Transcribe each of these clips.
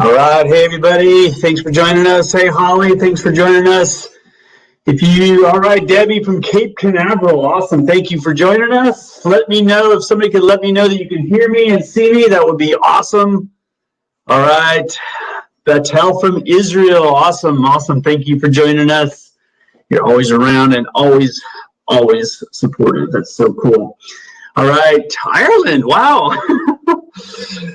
All right. Hey, everybody. Thanks for joining us. Hey, Holly. Thanks for joining us. All right, Debbie from Cape Canaveral. Awesome. Thank you for joining us. Let me know if somebody could let me know that you can hear me and see me. That would be awesome. All right. Batel from Israel. Awesome. Awesome. Thank you for joining us. You're always around and always supportive. That's so cool. All right. Ireland. Wow.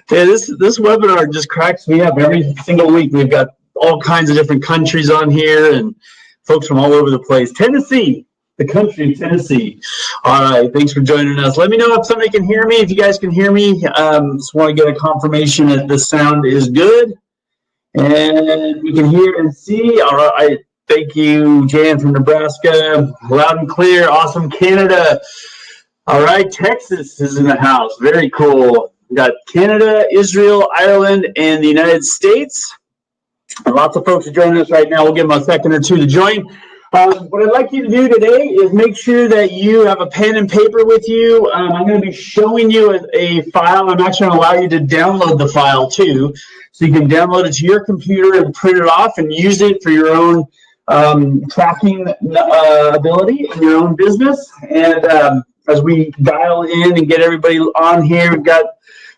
Yeah, this webinar just cracks me up every single week. We've got all kinds of different countries on here and folks from all over the place. Tennessee, the country of Tennessee. All right, thanks for joining us. Let me know if somebody can hear me, if you guys can hear me. Just want to get a confirmation that the sound is good and we can hear and see. All right, thank you, Jan from Nebraska. Loud and clear, awesome. Canada. All right, Texas is in the house. Very cool. We got Canada, Israel, Ireland, and the United States. Lots of folks are joining us right now. We'll give them a second or two to join. What I'd like you to do today is make sure that you have a pen and paper with you. I'm going to be showing you a file. I'm actually going to allow you to download the file too. So you can download it to your computer and print it off and use it for your own tracking ability in your own business. And as we dial in and get everybody on here, we've got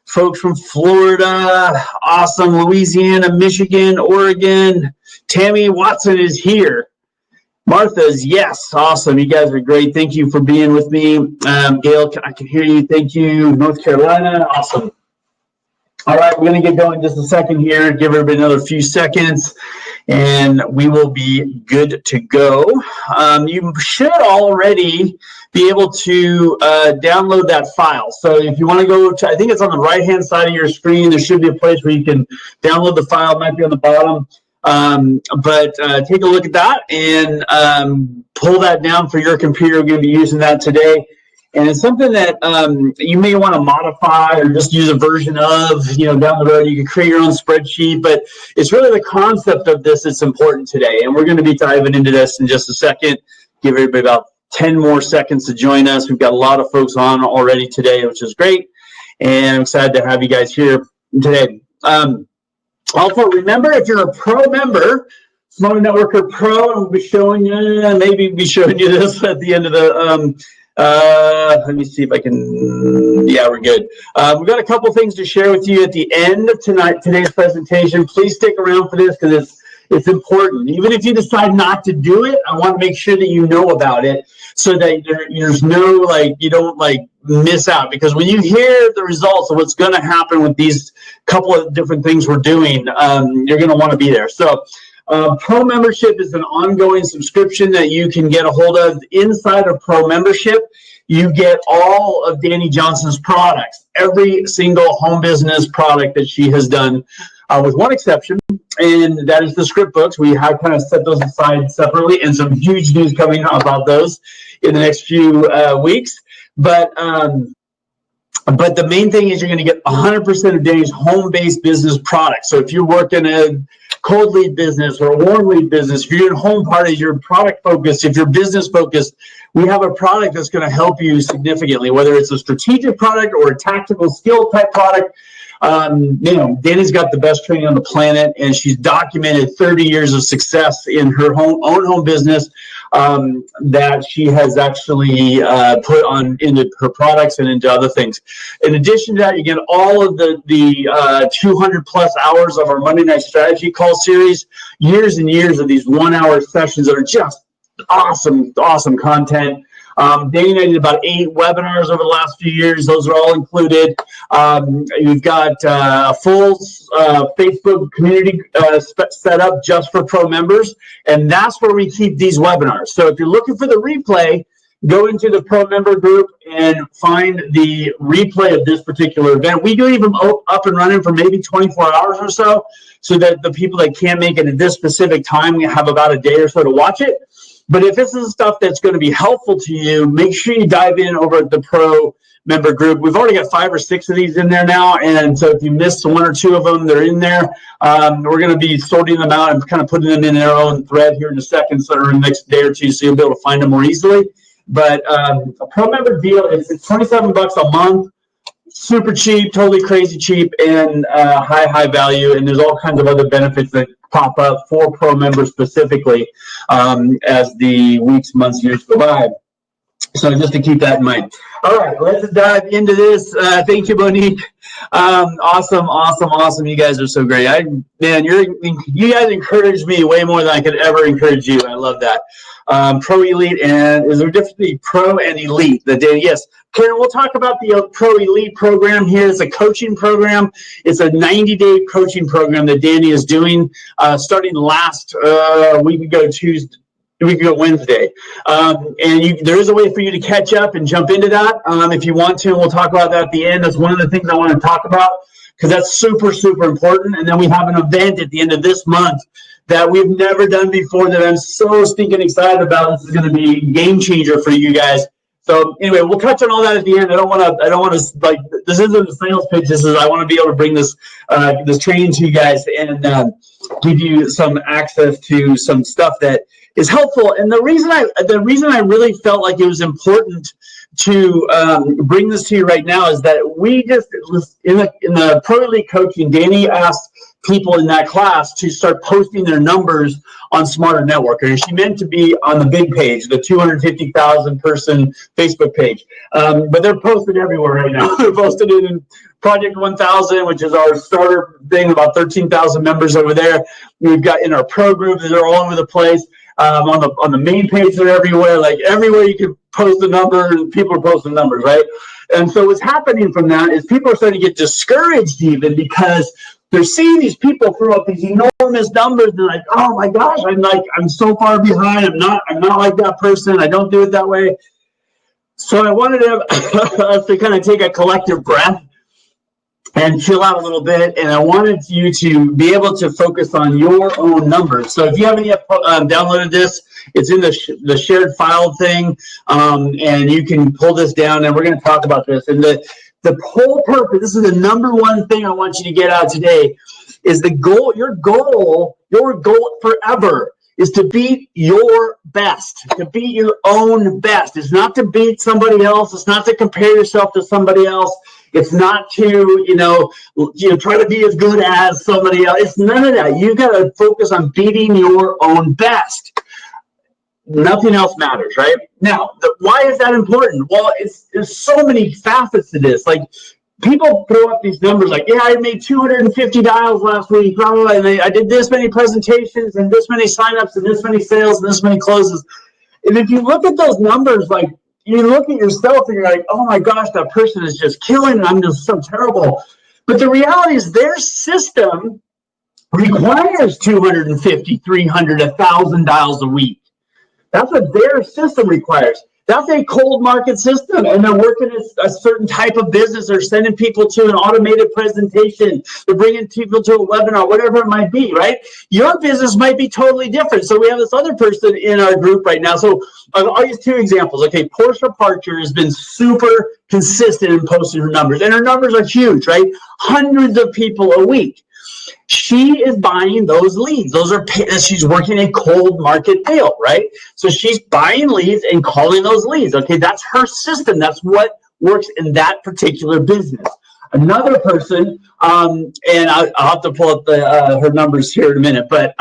folks from Florida, awesome, Louisiana, Michigan, Oregon. Tammy Watson is here. Martha's, yes, awesome. You guys are great. Thank you for being with me. Gail, I can hear you. Thank you. North Carolina, awesome. All right, we're going to get going in just a second here. Give everybody another few seconds, and we will be good to go. You should already be able to download that file. So if you want to go to, I think it's on the right-hand side of your screen. There should be a place where you can download the file. It might be on the bottom. But take a look at that and pull that down for your computer. We're going to be using that today. And it's something that you may want to modify or just use a version of, down the road. You can create your own spreadsheet, but it's really the concept of this that's important today. And we're going to be diving into this in just a second. Give everybody about 10 more seconds to join us. We've got a lot of folks on already today, which is great. And I'm excited to have you guys here today. Also, remember, if you're a pro member, Smart Networker Pro, and we'll be showing you, maybe be showing you this at the end of the, let me see if I can, yeah, we're good. We've got a couple things to share with you at the end of today's presentation. Please stick around for this because it's important. Even if you decide not to do it, I want to make sure that you know about it so that there's no, you don't miss out. Because when you hear the results of what's going to happen with these couple of different things we're doing, you're going to want to be there. So Pro Membership is an ongoing subscription that you can get a hold of. Inside of Pro Membership, you get all of Dani Johnson's products, every single home business product that she has done, with one exception, and that is the script books. We have kind of set those aside separately, and some huge news coming about those in the next few weeks. But the main thing is you're going to get 100% of Dani's home-based business products. So if you work in a cold lead business or a warm lead business, if you're in home parties, you're product focused, if you're business focused, we have a product that's going to help you significantly, whether it's a strategic product or a tactical skill type product. Dani's got the best training on the planet, and she's documented 30 years of success in her own home business that she has actually put on into her products and into other things. In addition to that, you get all of the 200 plus hours of our Monday Night Strategy Call series, years and years of these 1 hour sessions that are just awesome content. Dani and I did about 8 webinars over the last few years. Those are all included. You've got a full Facebook community set up just for pro members, and that's where we keep these webinars. So if you're looking for the replay, go into the pro member group and find the replay of this particular event. We leave them up and running for maybe 24 hours or so that the people that can't make it at this specific time, we have about a day or so to watch it. But if this is stuff that's going to be helpful to you, make sure you dive in over at the Pro member group. We've already got 5 or 6 of these in there now, and so if you missed 1 or 2 of them, they're in there. We're going to be sorting them out and kind of putting them in their own thread here in a second, so in the next day or two, so you'll be able to find them more easily. But a Pro member deal is $27 a month. super cheap, totally crazy cheap, and high value. And there's all kinds of other benefits that pop up for pro members specifically as the weeks, months, years go by. So just to keep that in mind. All right, let's dive into this. Thank you, Monique. Awesome. You guys are so great. You guys encourage me way more than I could ever encourage you. I love that. Pro Elite, and is there a difference between pro and elite? Yes. Karen, we'll talk about the Pro Elite program here. It's a coaching program. It's a 90-day coaching program that Danny is doing starting last week ago, Wednesday. And there is a way for you to catch up and jump into that if you want to. And we'll talk about that at the end. That's one of the things I want to talk about because that's super important. And then we have an event at the end of this month that we've never done before that I'm so stinking excited about. This is going to be a game changer for you guys. So anyway, we'll touch on all that at the end. I don't want to like, this isn't a sales pitch. This is, I want to be able to bring this training to you guys and give you some access to some stuff that is helpful. And the reason I really felt like it was important to bring this to you right now is that we just in the Pro Elite coaching, Danny asked people in that class to start posting their numbers on Smarter Networker. And she meant to be on the big page, the 250,000 person Facebook page. But they're posted everywhere right now. They're posted in Project 1000, which is our starter thing, about 13,000 members over there. We've got in our pro groups, they're all over the place. On the main page, they're everywhere. Like everywhere you can post a number, people are posting numbers, right? And so what's happening from that is people are starting to get discouraged even because they're seeing these people throw up these enormous numbers. And they're like, oh my gosh, I'm so far behind. I'm not like that person. I don't do it that way. So I wanted us to kind of take a collective breath and chill out a little bit. And I wanted you to be able to focus on your own numbers. So if you haven't yet downloaded this, it's in the shared file thing. And you can pull this down and we're going to talk about this. And the whole purpose, this is the number one thing I want you to get out today, is your goal forever is to beat your best, to beat your own best. It's not to beat somebody else. It's not to compare yourself to somebody else. It's not to, try to be as good as somebody else. It's none of that. You've got to focus on beating your own best. Nothing else matters, right? Now, why is that important? Well, there's so many facets to this. Like, people throw up these numbers like, yeah, I made 250 dials last week, blah, blah, blah, and I did this many presentations and this many signups and this many sales and this many closes. And if you look at those numbers, like, you look at yourself and you're like, oh my gosh, that person is just killing it. I'm just so terrible. But the reality is their system requires 250, 300, 1,000 dials a week. That's what their system requires. That's a cold market system, and they're working a certain type of business. They're sending people to an automated presentation. They're bringing people to a webinar, whatever it might be, right? Your business might be totally different. So we have this other person in our group right now. So I'll use two examples. Okay, Portia Parcher has been super consistent in posting her numbers, and her numbers are huge, right? Hundreds of people a week. She is buying those leads. She's working a cold market deal, right? So she's buying leads and calling those leads. Okay, that's her system. That's what works in that particular business. Another person, and I'll have to pull up her numbers here in a minute, but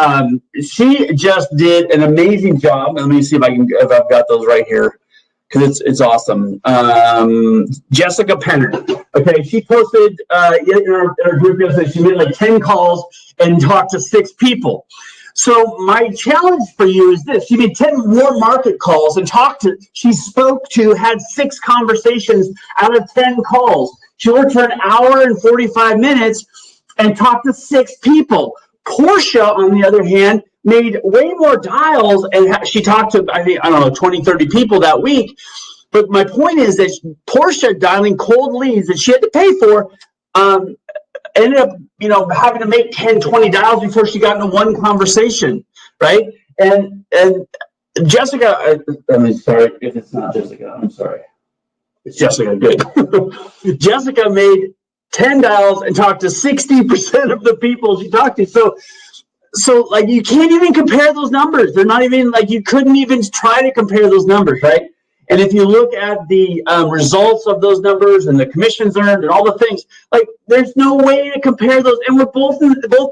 she just did an amazing job. Let me see if I've got those right here, because it's awesome. Jessica Penner. Okay, she posted in our group yesterday, she made like 10 calls and talked to 6 people. So my challenge for you is this. She made 10 more market calls and had 6 conversations out of 10 calls. She worked for an hour and 45 minutes and talked to 6 people. Portia, on the other hand, made way more dials, and she talked to, 20, 30 people that week. But my point is that Portia dialing cold leads that she had to pay for ended up, having to make 10, 20 dials before she got into one conversation, right? And Jessica, sorry if it's not Jessica, I'm sorry. It's Jessica, good. Jessica made 10 dials and talked to 60% of the people she talked to. So like, you can't even compare those numbers. They're not even like, you couldn't even try to compare those numbers, right? And if you look at the results of those numbers and the commissions earned and all the things, like there's no way to compare those. And we're both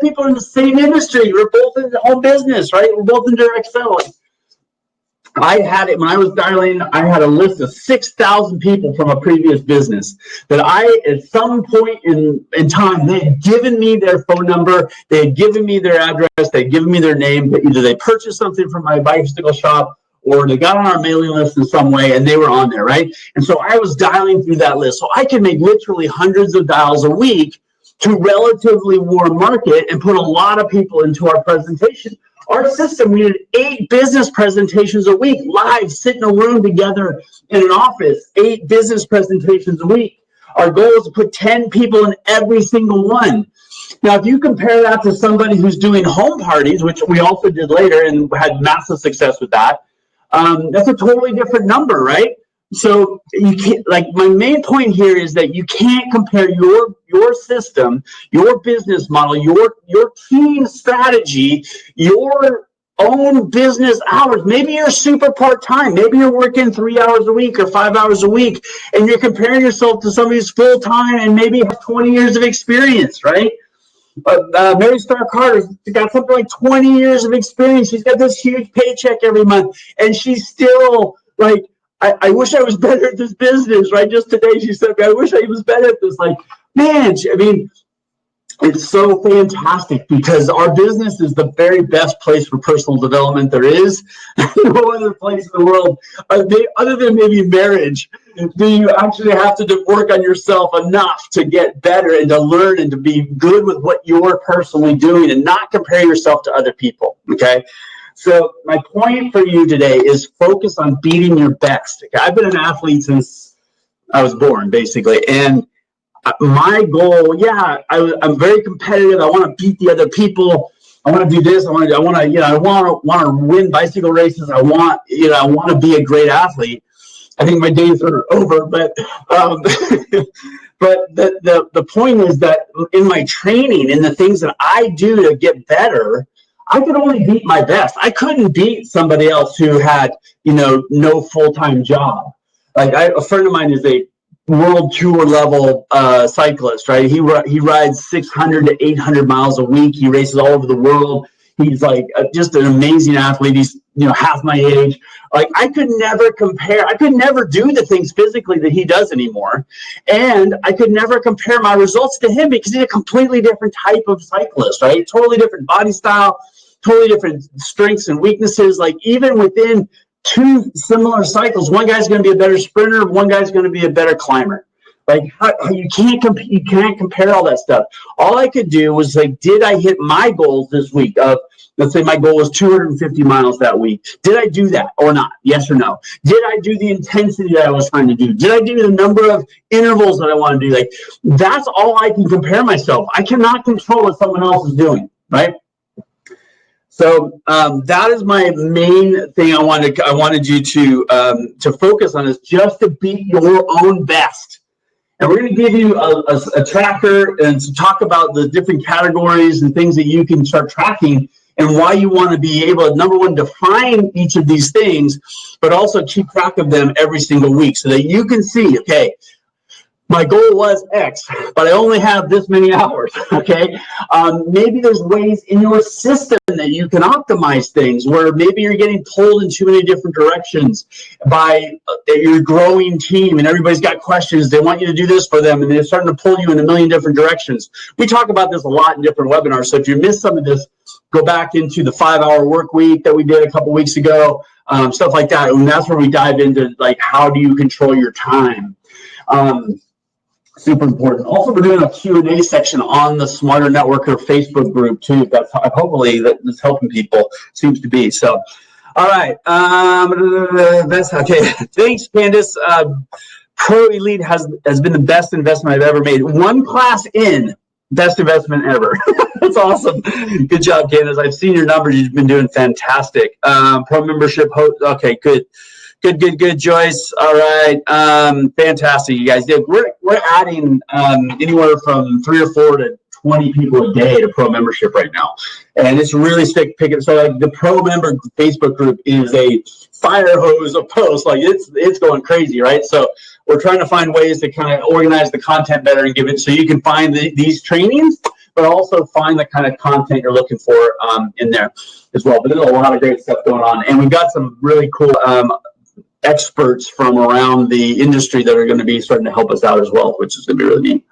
people in the same industry. We're both in the home business, right? We're both in direct selling. I had it when I was dialing. I had a list of 6,000 people from a previous business that at some point in time, they had given me their phone number, they had given me their address, they had given me their name. But either they purchased something from my bicycle shop or they got on our mailing list in some way and they were on there, right? And so I was dialing through that list. So I could make literally hundreds of dials a week to relatively warm market and put a lot of people into our presentation. Our system, we did 8 business presentations a week, live, sit in a room together in an office, 8 business presentations a week. Our goal is to put 10 people in every single one. Now, if you compare that to somebody who's doing home parties, which we also did later and had massive success with that, that's a totally different number, right? So you can't, like, my main point here is that you can't compare your system, your business model, your team strategy, your own business hours. Maybe you're super part-time. Maybe you're working 3 hours a week or 5 hours a week, and you're comparing yourself to somebody who's full-time and maybe has 20 years of experience, right? But Mary Star Carter's got something like 20 years of experience. She's got this huge paycheck every month, and she's still like, I wish I was better at this business, right? Just today she said, I wish I was better at this. Like, man, I mean, it's so fantastic because our business is the very best place for personal development there is. No other place in the world, other than maybe marriage, do you actually have to work on yourself enough to get better and to learn and to be good with what you're personally doing and not compare yourself to other people, okay? So my point for you today is focus on beating your best. Okay? I've been an athlete since I was born, basically. And my goal, I'm very competitive. I want to beat the other people. I want to do this. I want to win bicycle races. I want to be a great athlete. I think my days are over, but but the point is that in my training, in the things that I do to get better, I could only beat my best. I couldn't beat somebody else who had, no full-time job. Like a friend of mine is a world tour level cyclist, right? He rides 600 to 800 miles a week. He races all over the world. He's like just an amazing athlete. He's, half my age. Like I could never compare. I could never do the things physically that he does anymore. And I could never compare my results to him because he's a completely different type of cyclist, right? Totally different body style, totally different strengths and weaknesses. Like even within 2 similar cycles, one guy's going to be a better sprinter, one guy's going to be a better climber. Like you can't compare all that stuff. All I could do was like, did I hit my goals this week? Let's say my goal was 250 miles that week. Did I do that or not? Yes or no? Did I do the intensity that I was trying to do? Did I do the number of intervals that I want to do? Like that's all I can compare myself. I cannot control what someone else is doing, right? So that is my main thing I wanted you to focus on is just to beat your own best. And we're going to give you a tracker and to talk about the different categories and things that you can start tracking and why you want to be able to, number one, define each of these things, but also keep track of them every single week so that you can see, okay, my goal was X, but I only have this many hours, okay? Maybe there's ways in your system that you can optimize things where maybe you're getting pulled in too many different directions by your growing team and everybody's got questions. They want you to do this for them and they're starting to pull you in a million different directions. We talk about this a lot in different webinars, so if you missed some of this, go back into the 5-hour work week that we did a couple weeks ago, stuff like that. And that's where we dive into like, how do you control your time? Super important. Also, we're doing a Q&A section on the Smarter Networker Facebook group too. That's hopefully that's helping people. Seems to be. So, all right. That's okay. Thanks, Candace. Pro Elite has been the best investment I've ever made. 1 class in, best investment ever. That's awesome. Good job, Candace. I've seen your numbers. You've been doing fantastic. Pro membership. Okay, good. Good, Joyce. All right, fantastic, you guys. We're adding anywhere from 3 or 4 to 20 people a day to pro membership right now. And it's really picking. So like the pro member Facebook group is a fire hose of posts. Like it's going crazy, right? So we're trying to find ways to kind of organize the content better and give it so you can find these trainings, but also find the kind of content you're looking for in there as well. But there's a lot of great stuff going on. And we've got some really cool experts from around the industry that are going to be starting to help us out as well, which is going to be really neat.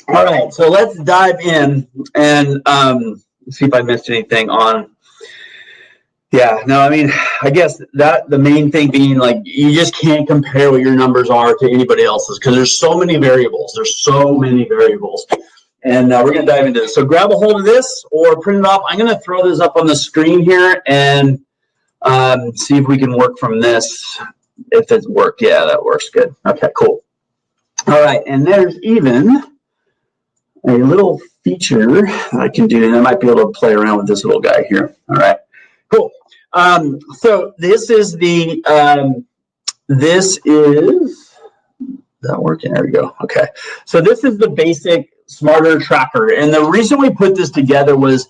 All right, so let's dive in and see if I missed anything on. Yeah, no, I mean, I guess that the main thing being like you just can't compare what your numbers are to anybody else's because there's so many variables. There's so many variables. And we're going to dive into this. So grab a hold of this or print it off. I'm going to throw this up on the screen here and see if we can work from this. If it worked, yeah, that works good. Okay, cool. All right, and there's even a little feature I can do, and I might be able to play around with this little guy here. All right, cool. So this is the this is that working? There we go. Okay, so this is the basic Smarter Tracker, and the reason we put this together was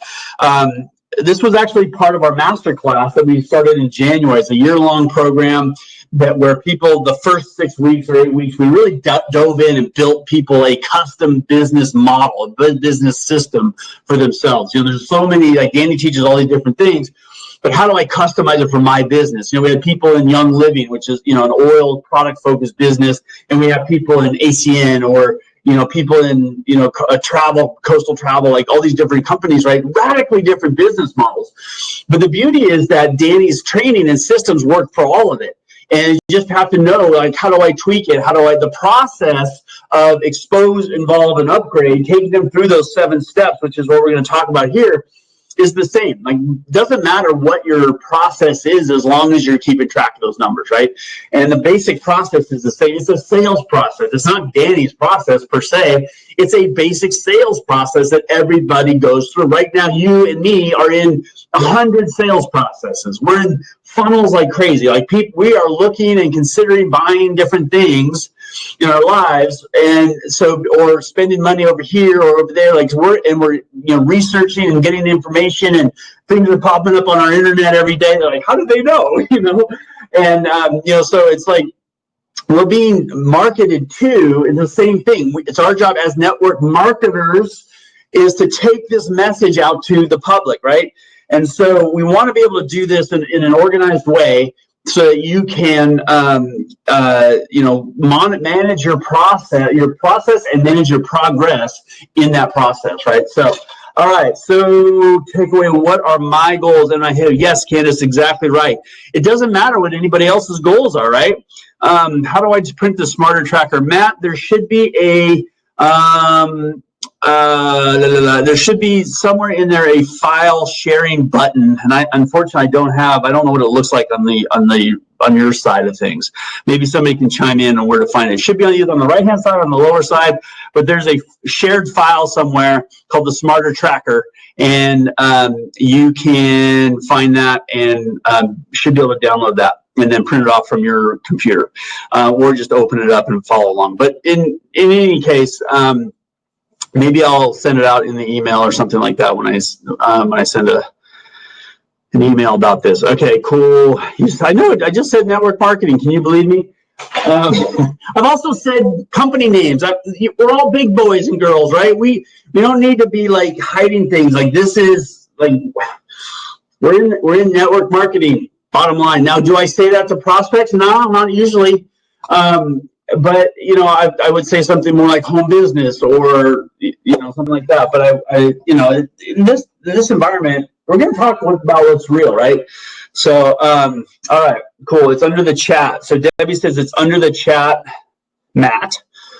this was actually part of our masterclass that we started in January. It's a year-long program where people, the first 6 weeks or 8 weeks, we really dove in and built people a custom business model, a business system for themselves. You know, there's so many, like Danny teaches all these different things, but how do I customize it for my business? You know, we had people in Young Living, which is, you know, an oil product-focused business, and we have people in ACN or you know, people in, you know, coastal travel, like all these different companies, right? Radically different business models. But the beauty is that Danny's training and systems work for all of it. And you just have to know, like, how do I tweak it? The process of expose, involve, and upgrade, taking them through those 7 steps, which is what we're going to talk about here, is the same. Like, doesn't matter what your process is as long as you're keeping track of those numbers, right? And the basic process is the same. It's a sales process. It's not Danny's process per se. It's a basic sales process that everybody goes through. Right now, you and me are in 100 sales processes. We're in funnels like crazy. Like we are looking and considering buying different things in our lives, and so, or spending money over here or over there. Like we're you know, researching and getting information, and things are popping up on our internet every day. They're like, how do they know? You know, and you know, so it's like we're being marketed to, and the same thing. It's our job as network marketers is to take this message out to the public, right? And so we want to be able to do this in an organized way, so that you can, you know, manage your process and manage your progress in that process, right? So, all right. So, take away, what are my goals? And I hear, yes, Candace, exactly right. It doesn't matter what anybody else's goals are, right? How do I just print the Smarter Tracker? Matt, there should be a there should be somewhere in there a file sharing button, and I unfortunately don't know what it looks like on your side of things. Maybe somebody can chime in on where to find it. It should be either on the right hand side or on the lower side, but there's a shared file somewhere called the Smarter Tracker, and you can find that and should be able to download that and then print it off from your computer, or just open it up and follow along. But in any case, maybe I'll send it out in the email or something like that when I send an email about this. Okay, cool. I know it. I just said network marketing. Can you believe me? I've also said company names. We're all big boys and girls, right? We don't need to be like hiding things. Like this is like we're in network marketing. Bottom line. Now, do I say that to prospects? No, not usually. But, you know, I would say something more like home business or, you know, something like that. But I you know, in this environment, we're going to talk about what's real, right? So, all right, cool. It's under the chat. So Debbie says it's under the chat, Matt.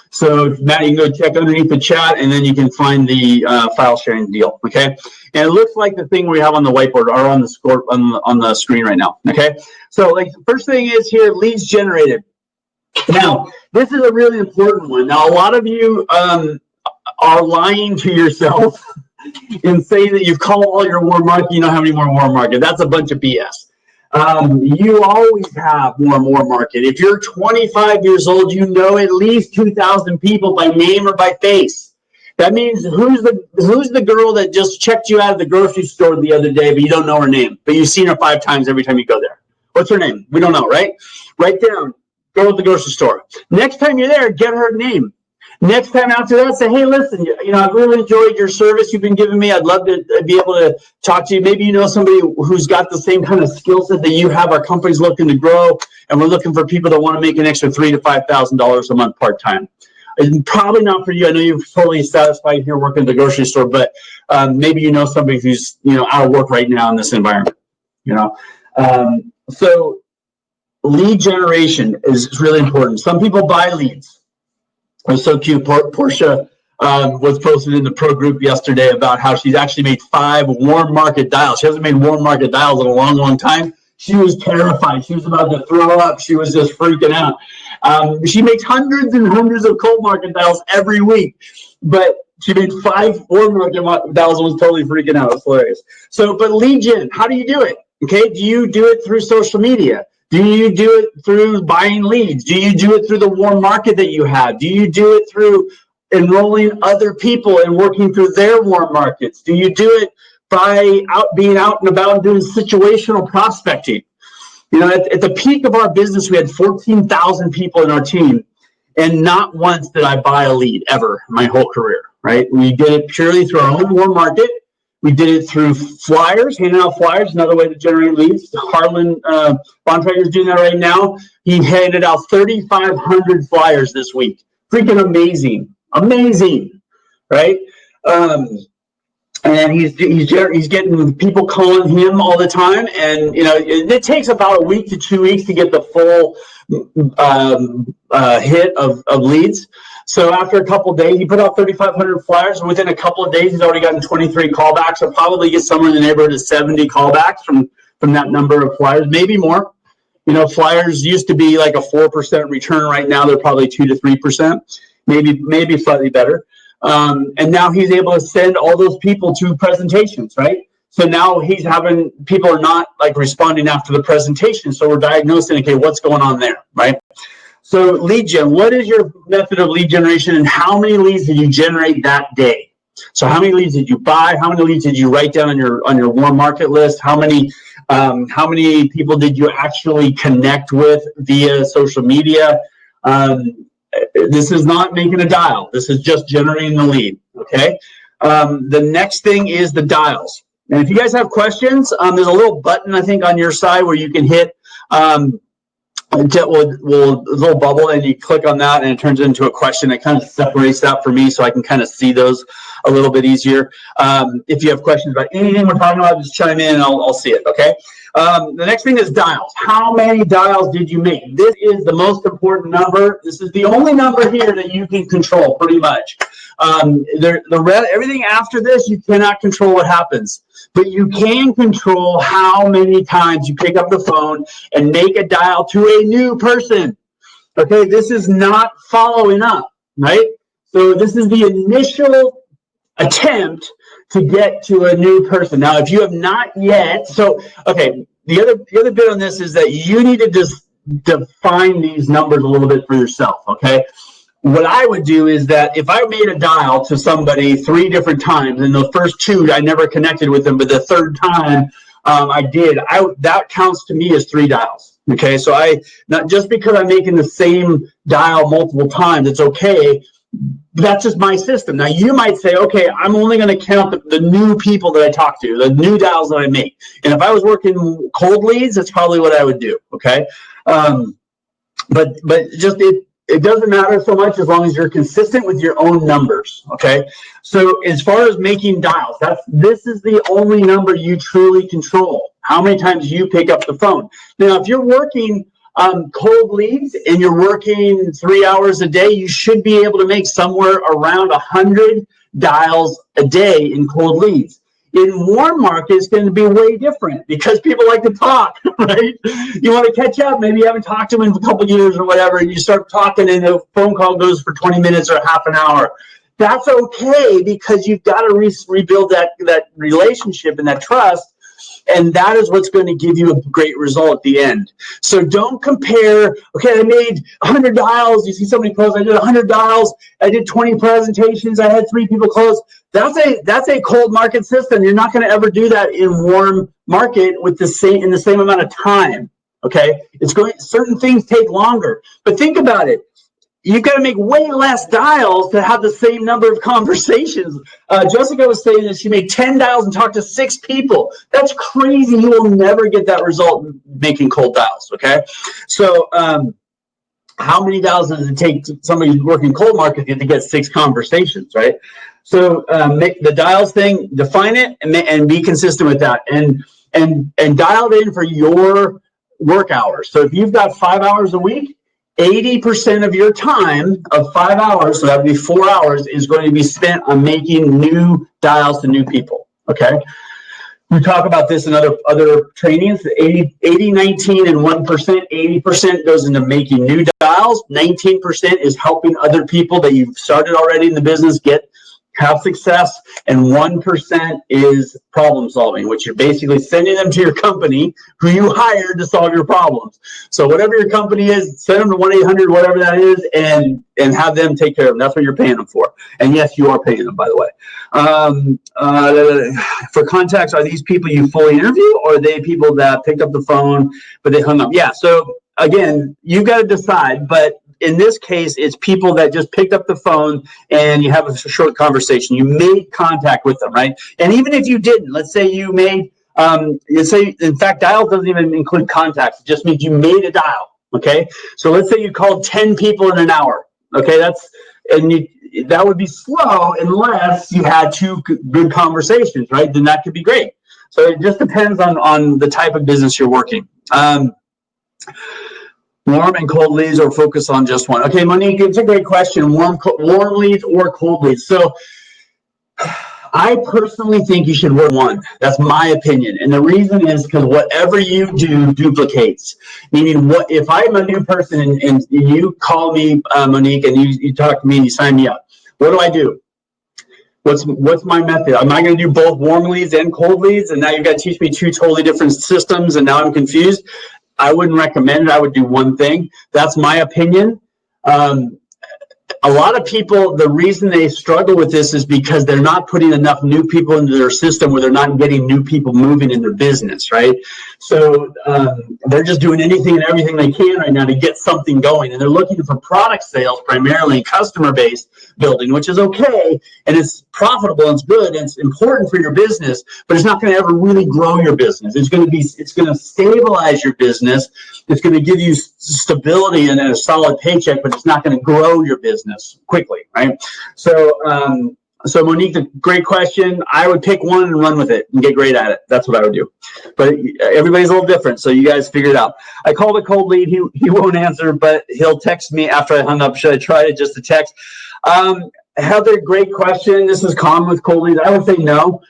So Matt, you can go check underneath the chat, and then you can find the file sharing deal. Okay, and it looks like the thing we have on the whiteboard or on the screen right now. Okay, so like first thing is here, leads generated. Now this is a really important one. Now a lot of you are lying to yourself and saying that you've called all your warm market. You don't have any more warm market. That's a bunch of BS. You always have more and more market. If you're 25 years old, you know at least 2,000 people by name or by face. That means who's the girl that just checked you out of the grocery store the other day, but you don't know her name, but you've seen her 5 times every time you go there. What's her name? We don't know, right? Write down, go to the grocery store. Next time you're there, get her name. Next time after that, say, hey, listen, I've really enjoyed your service you've been giving me. I'd love to be able to talk to you. Maybe you know somebody who's got the same kind of skill set that you have. Our company's looking to grow, and we're looking for people that want to make an extra $3,000 to $5,000 a month part-time. It's probably not for you. I know you're totally satisfied here working at the grocery store, but maybe you know somebody who's out of work right now in this environment. So lead generation is really important. Some people buy leads. It was so cute. Portia was posted in the pro group yesterday about how she's actually made 5 warm market dials. She hasn't made warm market dials in a long, long time. She was terrified. She was about to throw up. She was just freaking out. She makes hundreds and hundreds of cold market dials every week, but she made 5 warm market dials and was totally freaking out. It's hilarious. So, but lead gen, how do you do it? Okay, do you do it through social media? Do you do it through buying leads? Do you do it through the warm market that you have? Do you do it through enrolling other people and working through their warm markets? Do you do it by being out and about and doing situational prospecting? At the peak of our business, we had 14,000 people in our team, and not once did I buy a lead ever my whole career, right? We did it purely through our own warm market. We did it through flyers, handing out flyers, another way to generate leads. Harlan Bontrager is doing that right now. He handed out 3,500 flyers this week. Freaking amazing, right? And he's getting people calling him all the time, and it takes about a week to 2 weeks to get the full hit of leads. So after a couple of days, he put out 3,500 flyers, and within a couple of days, he's already gotten 23 callbacks. So probably get somewhere in the neighborhood of 70 callbacks from that number of flyers, maybe more. Flyers used to be like a 4% return. Right now, they're probably 2 to 3%, maybe slightly better. And now he's able to send all those people to presentations, right? So now he's having people are not like responding after the presentation. So we're diagnosing, okay, what's going on there, right? So lead gen, what is your method of lead generation, and how many leads did you generate that day? So how many leads did you buy? How many leads did you write down on your warm market list? How many people did you actually connect with via social media? This is not making a dial. This is just generating the lead, okay? The next thing is the dials. And if you guys have questions, there's a little button, I think, on your side where you can hit a little bubble, and you click on that, and it turns into a question. It kind of separates that for me so I can kind of see those a little bit easier. If you have questions about anything we're talking about, just chime in and I'll see it, okay? The next thing is dials. How many dials did you make? This is the most important number. This is the only number here that you can control pretty much. Everything after this, you cannot control what happens. But you can control how many times you pick up the phone and make a dial to a new person. Okay, this is not following up, right? So this is the initial attempt to get to a new person. Now, if you have not yet, the other bit on this is that you need to just define these numbers a little bit for yourself, okay? What I would do is that if I made a dial to somebody 3 different times, and the first 2 I never connected with them, but the third time I did, that counts to me as 3 dials. Okay, so not just because I'm making the same dial multiple times, it's okay. That's just my system. Now you might say, okay, I'm only going to count the new people that I talk to, the new dials that I make. And if I was working cold leads, that's probably what I would do. Okay, but just it doesn't matter so much as long as you're consistent with your own numbers, okay? So as far as making dials, this is the only number you truly control, how many times you pick up the phone. Now, if you're working cold leads and you're working 3 hours a day, you should be able to make somewhere around 100 dials a day in cold leads. In warm market, it's going to be way different because people like to talk, right? You want to catch up. Maybe you haven't talked to them in a couple of years or whatever, and you start talking and the phone call goes for 20 minutes or half an hour. That's okay because you've got to rebuild that relationship and that trust And that is what's going to give you a great result at the end. So don't compare, okay, I made 100 dials. You see somebody post, I did 100 dials. I did 20 presentations. I had 3 people close. That's a cold market system. You're not going to ever do that in warm market with the same amount of time. Okay, certain things take longer, but think about it. You've got to make way less dials to have the same number of conversations. Jessica was saying that she made 10 dials and talked to 6 people. That's crazy. You will never get that result making cold dials. Okay, so how many dials does it take somebody who's working cold market to get 6 conversations, right? So make the dials thing, define it, and be consistent with that, and dial it in for your work hours. So if you've got 5 hours a week, 80% of your time of 5 hours, so that would be 4 hours, is going to be spent on making new dials to new people. Okay. We talk about this in other trainings, 80, 19, and 1%. 80% goes into making new dials. 19% is helping other people that you've started already in the business have success, and 1% is problem solving, which you're basically sending them to your company who you hired to solve your problems. So whatever your company is, send them to 1-800, whatever that is, and have them take care of them. That's what you're paying them for. And yes, you are paying them, by the way. For contacts, are these people you fully interview, or are they people that picked up the phone but they hung up? Yeah, so again, you've got to decide, but in this case, it's people that just picked up the phone and you have a short conversation. You made contact with them, right? And even if you didn't, let's say you made, in fact, dials doesn't even include contacts. It just means you made a dial, okay? So let's say you called 10 people in an hour, okay? That would be slow unless you had 2 good conversations, right? Then that could be great. So it just depends on the type of business you're working. Warm and cold leads, or focus on just one? Okay, Monique, it's a great question. Warm leads or cold leads. So I personally think you should work one. That's my opinion. And the reason is because whatever you do duplicates. Meaning, if I'm a new person and you call me, Monique, and you talk to me and you sign me up, what do I do? What's my method? Am I going to do both warm leads and cold leads? And now you've got to teach me 2 totally different systems, and now I'm confused. I wouldn't recommend it. I would do one thing. That's my opinion. A lot of people, the reason they struggle with this is because they're not putting enough new people into their system, where they're not getting new people moving in their business, right? So they're just doing anything and everything they can right now to get something going. And they're looking for product sales primarily, customer-based building, which is okay. And it's profitable and it's good and it's important for your business, but it's not going to ever really grow your business. It's going to stabilize your business. It's going to give you stability and a solid paycheck, but it's not going to grow your business quickly, right? So Monique, a great question. I would pick one and run with it and get great at it. That's what I would do. But everybody's a little different, so you guys figure it out. I called a cold lead. He won't answer, but he'll text me after I hung up. Should I try it just to text? Heather, great question. This is common with cold leads. I would say no.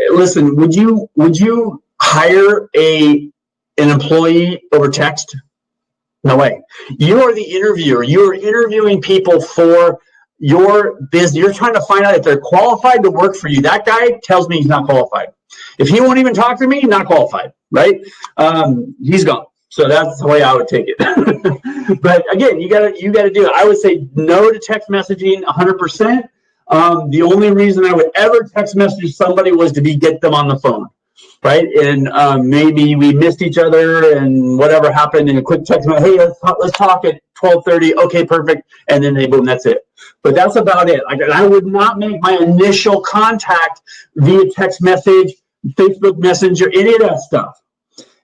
Listen, would you hire an employee over text? No way. You are the interviewer. You are interviewing people for your business. You're trying to find out if they're qualified to work for you. That guy tells me he's not qualified. If he won't even talk to me, not qualified, right? He's gone. So that's the way I would take it. But again, you gotta do it. I would say no to text messaging 100%. The only reason I would ever text message somebody was to get them on the phone. Right, and maybe we missed each other, and whatever happened in a quick text, hey, let's talk at 12:30. Okay, perfect, and then boom, that's it. But that's about it. I would not make my initial contact via text message, Facebook Messenger, any of that stuff.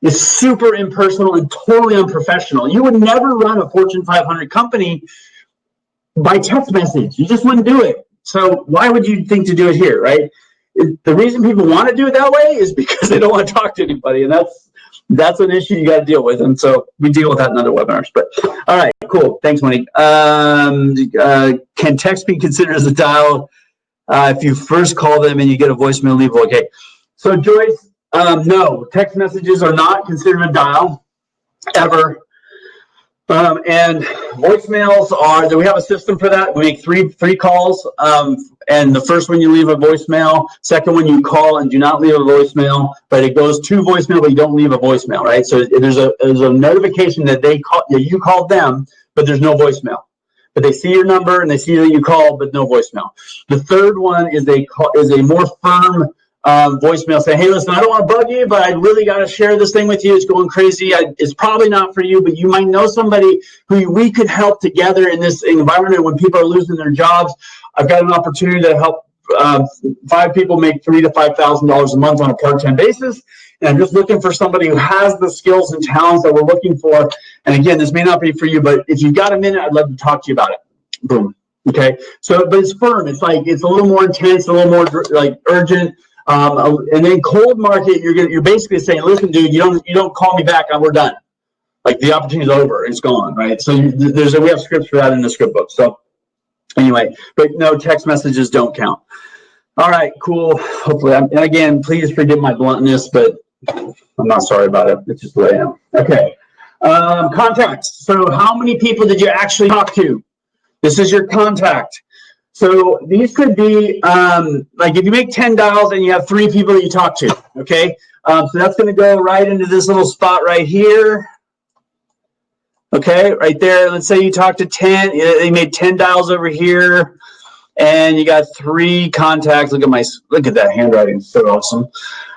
It's super impersonal and totally unprofessional. You would never run a Fortune 500 company by text message. You just wouldn't do it. So why would you think to do it here, right? The reason people want to do it that way is because they don't want to talk to anybody, and that's an issue you got to deal with. And so we deal with that in other webinars. But all right, cool. Thanks, Monique. Can text be considered as a dial if you first call them and you get a voicemail? Leave. Okay. So Joyce, no, text messages are not considered a dial ever. And voicemails we have a system for that. We make three calls. And the first one you leave a voicemail, second one you call and do not leave a voicemail, but it goes to voicemail, but you don't leave a voicemail, right? So there's a notification that you called them, but there's no voicemail. But they see your number and they see that you called, but no voicemail. The third one is a more firm voicemail saying, hey, listen, I don't want to bug you, but I really got to share this thing with you. It's going crazy. It's probably not for you, but you might know somebody who we could help together in this environment when people are losing their jobs. I've got an opportunity to help 5 people make $3,000 to $5,000 a month on a part-time basis. And I'm just looking for somebody who has the skills and talents that we're looking for. And again, this may not be for you, but if you've got a minute, I'd love to talk to you about it. Boom. Okay. So, but it's firm. It's a little more intense, a little more like urgent. And then cold market, you're basically saying, listen, dude, you don't call me back, we're done. Like the opportunity's over, it's gone, right? So we have scripts for that in the script book. So anyway, but no, text messages don't count. All right, cool. Hopefully, and again, please forgive my bluntness, but I'm not sorry about it. It's just the way I am. Okay. Contacts. So how many people did you actually talk to? This is your contact. So these could be like if you make 10 dials and you have 3 people that you talk to, okay? So that's going to go right into this little spot right here. Okay, right there. Let's say you talked to 10. They made 10 dials over here, and you got 3 contacts. Look at that handwriting. It's so awesome.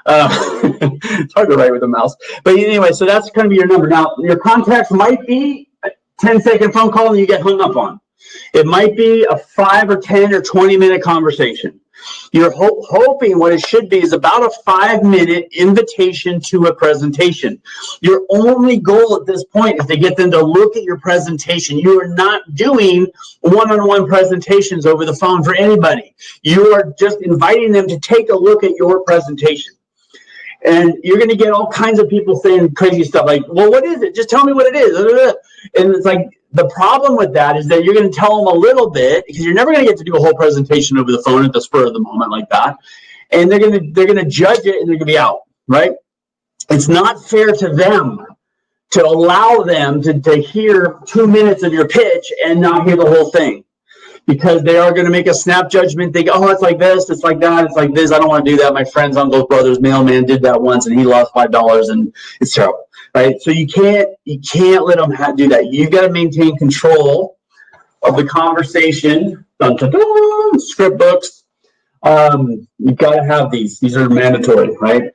It's hard to write with a mouse. But anyway, so that's going to be your number. Now, your contacts might be a 10-second phone call and you get hung up on. It might be a 5 or 10 or 20-minute conversation. You're hoping what it should be is about a 5-minute invitation to a presentation. Your only goal at this point is to get them to look at your presentation. You are not doing one-on-one presentations over the phone for anybody. You are just inviting them to take a look at your presentation. And you're going to get all kinds of people saying crazy stuff like, well, what is it? Just tell me what it is. And it's like, the problem with that is that you're going to tell them a little bit because you're never going to get to do a whole presentation over the phone at the spur of the moment like that. And they're going to judge it and they're going to be out, right? It's not fair to them to allow them to hear 2 minutes of your pitch and not hear the whole thing. Because they are going to make a snap judgment. They go, oh, it's like this, it's like that, it's like this. I don't want to do that. My friend's uncle's brother's mailman did that once, and he lost $5, and it's terrible, right? So you can't let them do that. You've got to maintain control of the conversation. Dun, dun, dun, script books. You've got to have these. These are mandatory, right?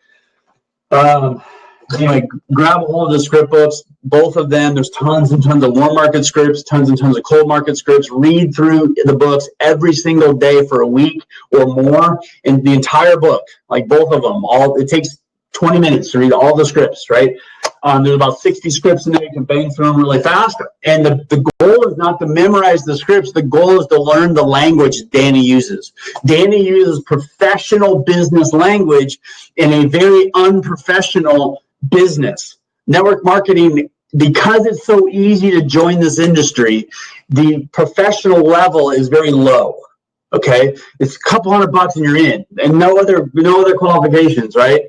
Anyway, grab a hold of the script books, both of them. There's tons and tons of warm market scripts, tons and tons of cold market scripts. Read through the books every single day for a week or more, in the entire book, like both of them. It takes 20 minutes to read all the scripts, right? There's about 60 scripts in there. You can bang through them really fast. And the goal is not to memorize the scripts. The goal is to learn the language Danny uses. Danny uses professional business language in a very unprofessional business. Network marketing, because it's so easy to join this industry, the professional level is very low. Okay, it's a couple $100 and you're in, and no other qualifications, right?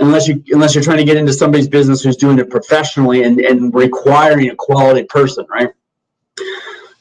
Unless you're trying to get into somebody's business who's doing it professionally and requiring a quality person, right?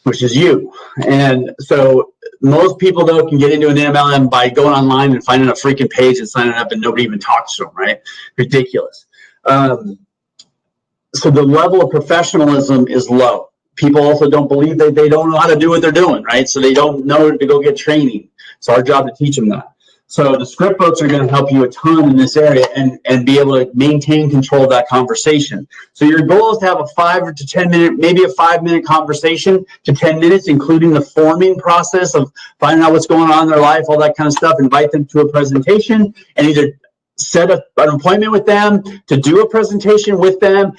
Which is you. And so most people, though, can get into an MLM by going online and finding a freaking page and signing up, and nobody even talks to them, right? Ridiculous. So the level of professionalism is low. People also don't believe that they don't know how to do what they're doing, right? So they don't know to go get training. It's our job to teach them that. So the script books are going to help you a ton in this area and be able to maintain control of that conversation. So your goal is to have a 5 to 10 minute, maybe a 5-minute conversation to 10 minutes, including the forming process of finding out what's going on in their life, all that kind of stuff. Invite them to a presentation and either set up an appointment with them to do a presentation with them,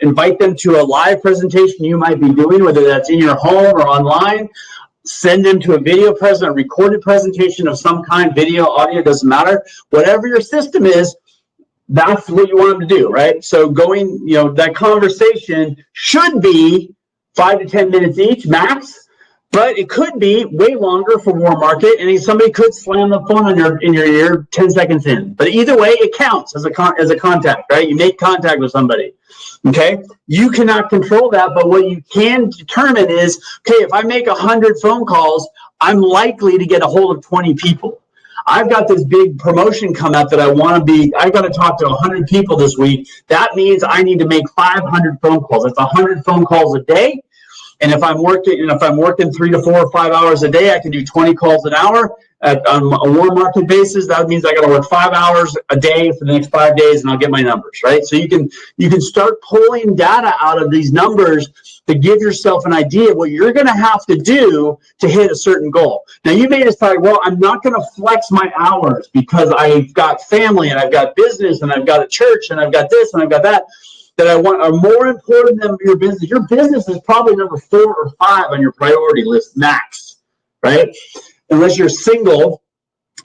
invite them to a live presentation you might be doing, whether that's in your home or online. Send them to a video a recorded presentation of some kind, video, audio, doesn't matter. Whatever your system is, that's what you want them to do, right? So that conversation should be 5 to 10 minutes each, max. But it could be way longer for warm market, and somebody could slam the phone in your ear 10 seconds in. But either way, it counts as a contact, right? You make contact with somebody. Okay, you cannot control that, but what you can determine is, okay, if I make 100 phone calls, I'm likely to get a hold of 20 people. I've got this big promotion come up that I've got to talk to 100 people this week. That means I need to make 500 phone calls. That's 100 phone calls a day. And if I'm working 3 to 4 or 5 hours a day, I can do 20 calls an hour on a warm market basis. That means I got to work 5 hours a day for the next 5 days, and I'll get my numbers, right? So you can start pulling data out of these numbers to give yourself an idea of what you're going to have to do to hit a certain goal. Now, you may decide, well, I'm not going to flex my hours because I've got family and I've got business and I've got a church and I've got this and I've got that I want are more important than your business. Your business is probably number 4 or 5 on your priority list max, right? Unless you're single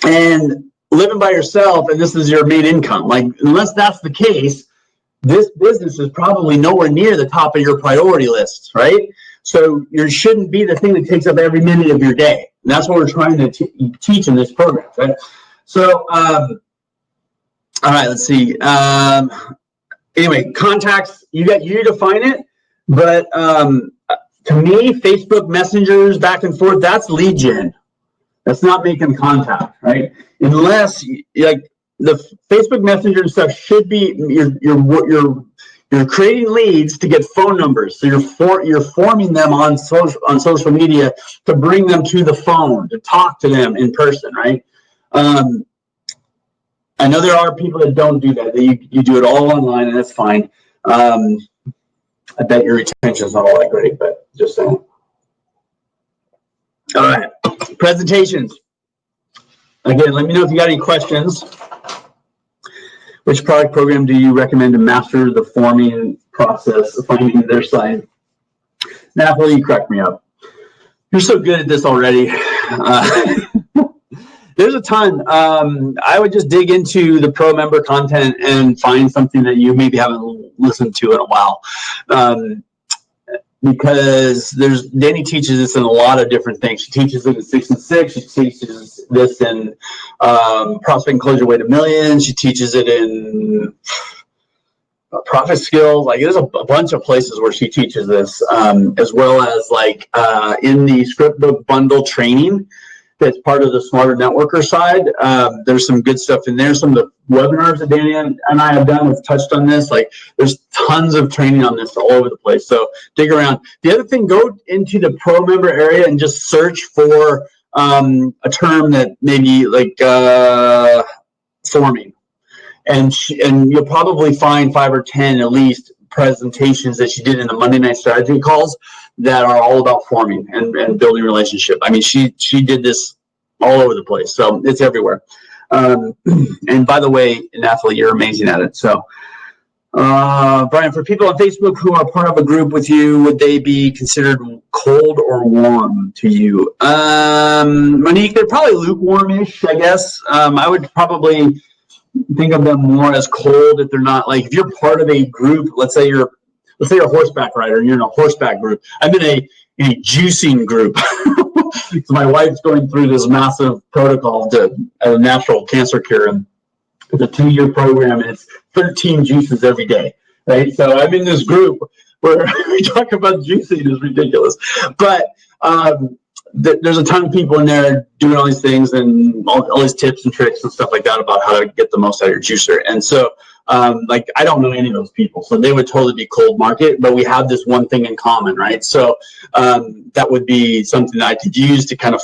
and living by yourself and this is your main income. Like, unless that's the case, this business is probably nowhere near the top of your priority list, right? So you shouldn't be the thing that takes up every minute of your day. And that's what we're trying to teach in this program, right? So, all right, let's see. Anyway, contacts, you define it, but to me, Facebook messengers back and forth, that's lead gen. That's not making contact, right? Unless, like, the Facebook Messenger and stuff should be you're creating leads to get phone numbers. So you're forming them on social media to bring them to the phone, to talk to them in person, right? I know there are people that don't do that. You do it all online, and that's fine. I bet your retention is not all that great, but just saying. All right, presentations. Again, let me know if you got any questions. Which product program do you recommend to master the forming process, finding their site? Napoli, you crack me up. You're so good at this already. There's a ton. I would just dig into the pro member content and find something that you maybe haven't listened to in a while. Because Danny teaches this in a lot of different things. She teaches it in 6 and 6. She teaches this in Prospect and Close Your Way to Millions. She teaches it in Profit Skills. Like, there's a bunch of places where she teaches this, as well as like in the Script Book Bundle training. That's part of the Smarter Networker side. There's some good stuff in there. Some of the webinars that Danny and I have done have touched on this. Like, there's tons of training on this all over the place. So dig around. The other thing, go into the pro member area and just search for a term that maybe like forming. And you'll probably find 5 or 10 at least presentations that she did in the Monday Night Strategy calls that are all about forming and building relationship. I mean, she did this all over the place, so it's everywhere. And by the way, Nathalie, you're amazing at it. So, Brian, for people on Facebook who are part of a group with you, would they be considered cold or warm to you? Monique, they're probably lukewarmish, I guess. I would probably think of them more as cold if they're not, like, if you're part of a group. Let's say you're a horseback rider and you're in a horseback group. I'm in a juicing group. So my wife's going through this massive protocol to a natural cancer cure, and it's a 2-year program, and it's 13 juices every day, right? So I'm in this group where we talk about juicing. Is ridiculous, but there's a ton of people in there doing all these things and all these tips and tricks and stuff like that about how to get the most out of your juicer. And so, like, I don't know any of those people, so they would totally be cold market, but we have this one thing in common, right? So that would be something that I could use to kind of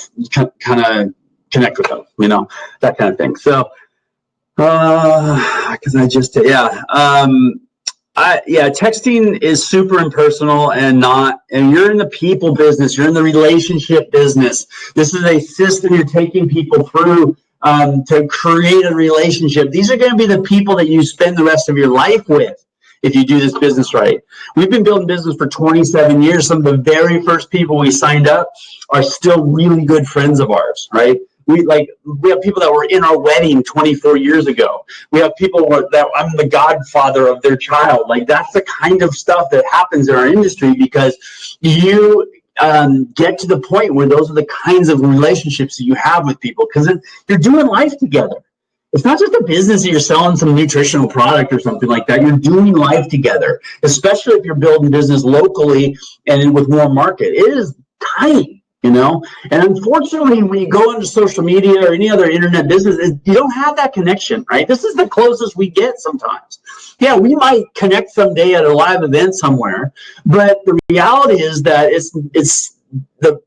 connect with them, you know, that kind of thing. So, because texting is super impersonal and you're in the people business, you're in the relationship business. This is a system you're taking people through to create a relationship. These are going to be the people that you spend the rest of your life with if you do this business right. We've been building business for 27 years. Some of the very first people we signed up are still really good friends of ours, right? We have people that were in our wedding 24 years ago. We have people that I'm the godfather of their child. Like, that's the kind of stuff that happens in our industry because you get to the point where those are the kinds of relationships that you have with people, because you're doing life together. It's not just a business that you're selling some nutritional product or something like that. You're doing life together, especially if you're building business locally and with more market. It is tight, you know? And unfortunately, when you go into social media or any other internet business, you don't have that connection, right? This is the closest we get sometimes. Yeah, we might connect someday at a live event somewhere, but the reality is that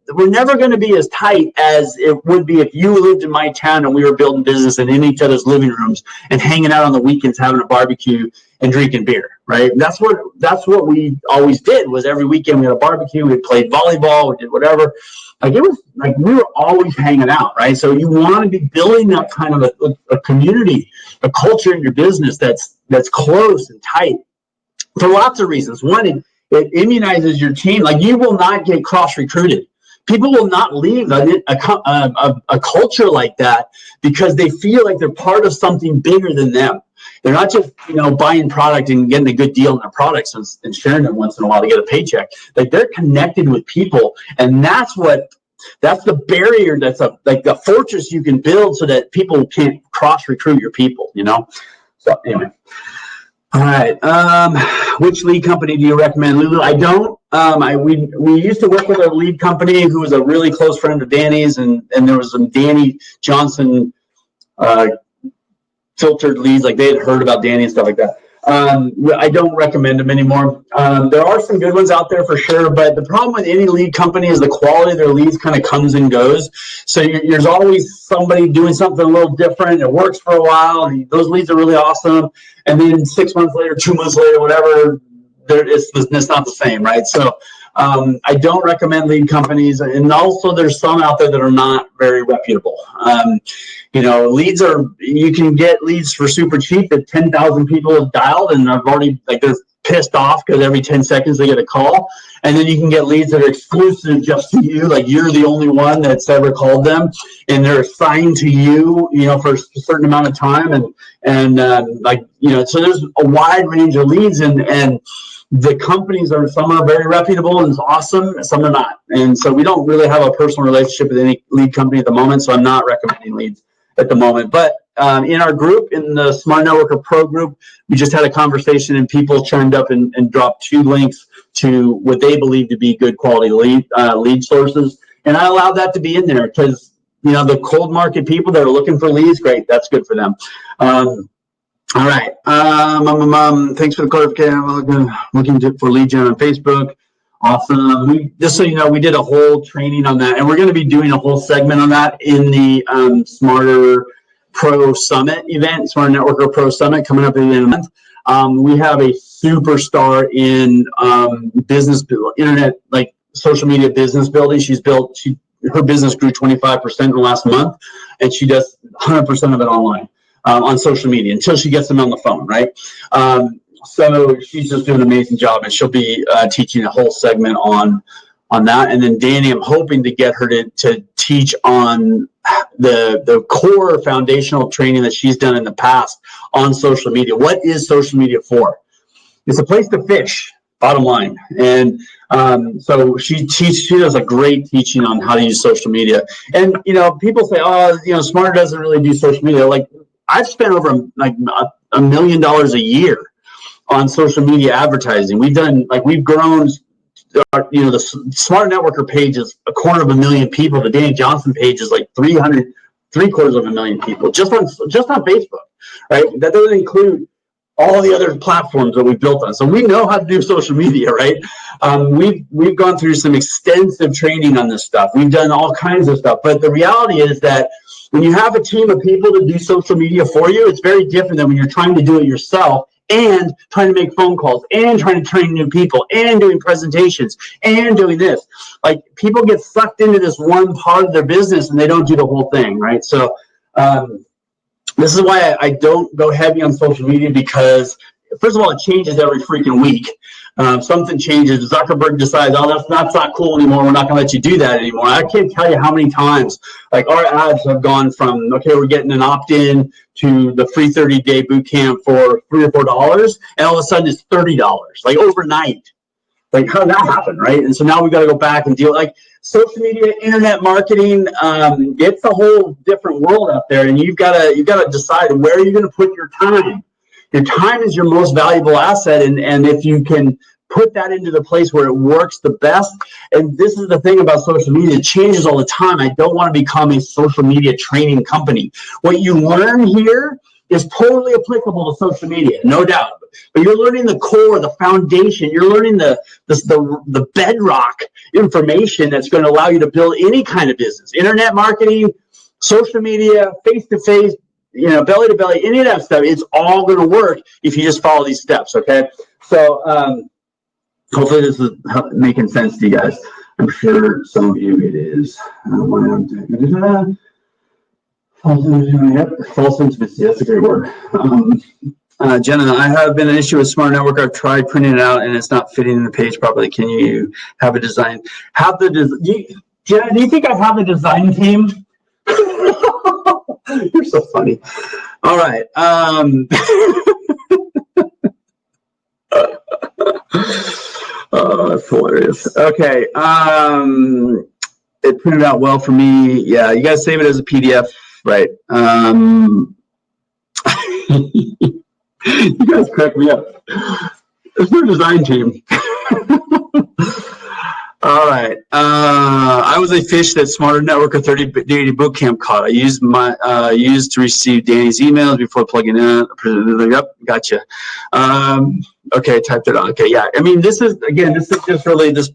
we're never going to be as tight as it would be if you lived in my town and we were building business and in each other's living rooms and hanging out on the weekends, having a barbecue and drinking beer, right? That's what we always did. Was every weekend we had a barbecue, we played volleyball, we did whatever. Like, it was like we were always hanging out, right? So you want to be building that kind of a community, a culture in your business that's close and tight for lots of reasons. One, it immunizes your team. Like, you will not get cross-recruited. People will not leave a culture like that because they feel like they're part of something bigger than them. They're not just, buying product and getting a good deal on their products and sharing them once in a while to get a paycheck. Like, they're connected with people, and that's the barrier. That's like the fortress you can build so that people can't cross-recruit your people. So anyway. All right. Which lead company do you recommend, Lulu? I don't. We used to work with a lead company who was a really close friend of Danny's, and there was some Danny Johnson filtered leads. Like, they had heard about Danny and stuff like that. I don't recommend them anymore. There are some good ones out there for sure, but the problem with any lead company is the quality of their leads kind of comes and goes. So there's always somebody doing something a little different. It works for a while, and those leads are really awesome. And then 6 months later, 2 months later, whatever, it's not the same, right? So I don't recommend lead companies. And also, there's some out there that are not very reputable. Leads you can get leads for super cheap that 10,000 people have dialed, and they're pissed off because every 10 seconds they get a call. And then you can get leads that are exclusive just to you, like you're the only one that's ever called them, and they're assigned to you, for a certain amount of time. So there's a wide range of leads, and the companies some are very reputable and it's awesome, some are not. And so we don't really have a personal relationship with any lead company at the moment, so I'm not recommending leads at the moment. But in our group, in the Smart Networker Pro group, we just had a conversation, and people chimed up and dropped 2 links to what they believe to be good quality lead sources. And I allowed that to be in there because, the cold market people that are looking for leads, great, that's good for them. All right. Thanks for the clarification. I'm looking for lead gen on Facebook. Awesome. Just so you know, we did a whole training on that, and we're going to be doing a whole segment on that in the Smarter Pro Summit event, Smart Networker Pro Summit, coming up at the end of the month. We have a superstar in internet, like social media business building. Her business grew 25% in the last month, and she does 100% of it online. On social media until she gets them on the phone, right? So she's just doing an amazing job, and she'll be teaching a whole segment on that. And then Danny, I'm hoping to get her to teach on the core foundational training that she's done in the past on social media. What is social media for? It's a place to fish, bottom line. And so she does a great teaching on how to use social media. And, people say, Smarter doesn't really do social media. Like, I've spent over $1 million a year on social media advertising. We've grown, the Smart Networker page is 250,000 people. The Danny Johnson page is like 750,000 people just on Facebook, right? That doesn't include all the other platforms that we've built on. So we know how to do social media, right? We've gone through some extensive training on this stuff. We've done all kinds of stuff. But the reality is that when you have a team of people to do social media for you, it's very different than when you're trying to do it yourself and trying to make phone calls and trying to train new people and doing presentations and doing this. Like, people get sucked into this one part of their business and they don't do the whole thing, right? So this is why I don't go heavy on social media, because first of all, it changes every freaking week. Something changes. Zuckerberg decides, that's not cool anymore. We're not going to let you do that anymore. I can't tell you how many times, like, our ads have gone from, okay, we're getting an opt-in to the free 30-day boot camp for $3 or $4, and all of a sudden it's $30, like overnight. Like, how did that happen, right? And so now we've got to go back and deal like social media, internet marketing. It's a whole different world out there, and you've got to decide where you're going to put your time. Your time is your most valuable asset, and if you can put that into the place where it works the best. And this is the thing about social media, it changes all the time. I don't want to become a social media training company. What you learn here is totally applicable to social media, no doubt. But you're learning the core, the foundation. You're learning the bedrock information that's going to allow you to build any kind of business. Internet marketing, social media, face-to-face, belly to belly, any of that stuff. It's all going to work if you just follow these steps, okay? So hopefully this is making sense to you guys. I'm sure some of you it is. False intimacy, that's a great word. Jenna, I have been an issue with Smart Network. I've tried printing it out and it's not fitting in the page properly. Can you have a design? Jenna, do you think I have a design team? You're so funny. All right. Oh, that's hilarious. Okay. It printed out well for me. Yeah, you guys save it as a PDF, right? You guys crack me up. There's no design team. All right. I was a fish that Smarter Networker 30-day bootcamp caught. I used to receive Danny's emails before plugging in. Yep, gotcha. Okay, typed it on. Okay, yeah. I mean, this is just really this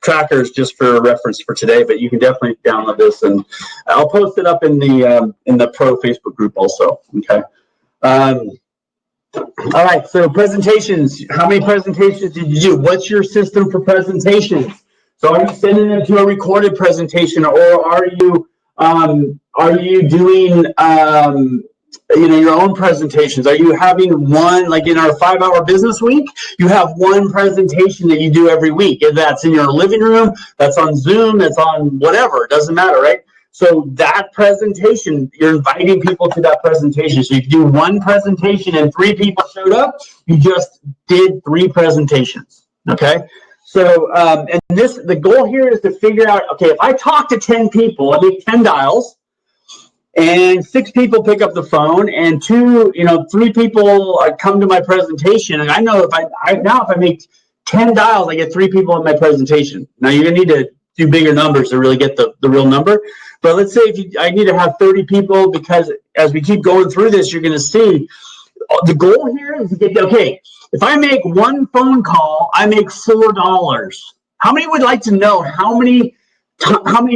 tracker is just for reference for today, but you can definitely download this, and I'll post it up in the Pro Facebook group also. Okay. All right. So presentations. How many presentations did you do? What's your system for presentations? So are you sending them to a recorded presentation, or are you doing your own presentations? Are you having one, like in our 5-hour business week, you have one presentation that you do every week? If that's in your living room, that's on Zoom, that's on whatever, it doesn't matter, right? So that presentation, you're inviting people to that presentation. So you do one presentation and 3 people showed up, you just did 3 presentations, okay? So, and the goal here is to figure out, okay, if I talk to 10 people, I make 10 dials, and 6 people pick up the phone, and 3 people come to my presentation, and I know if I make 10 dials, I get 3 people in my presentation. Now you're gonna need to do bigger numbers to really get the real number. But let's say I need to have 30 people, because as we keep going through this, you're gonna see the goal here is to get, okay, if I make one phone call, I make $4. How many would like to know how many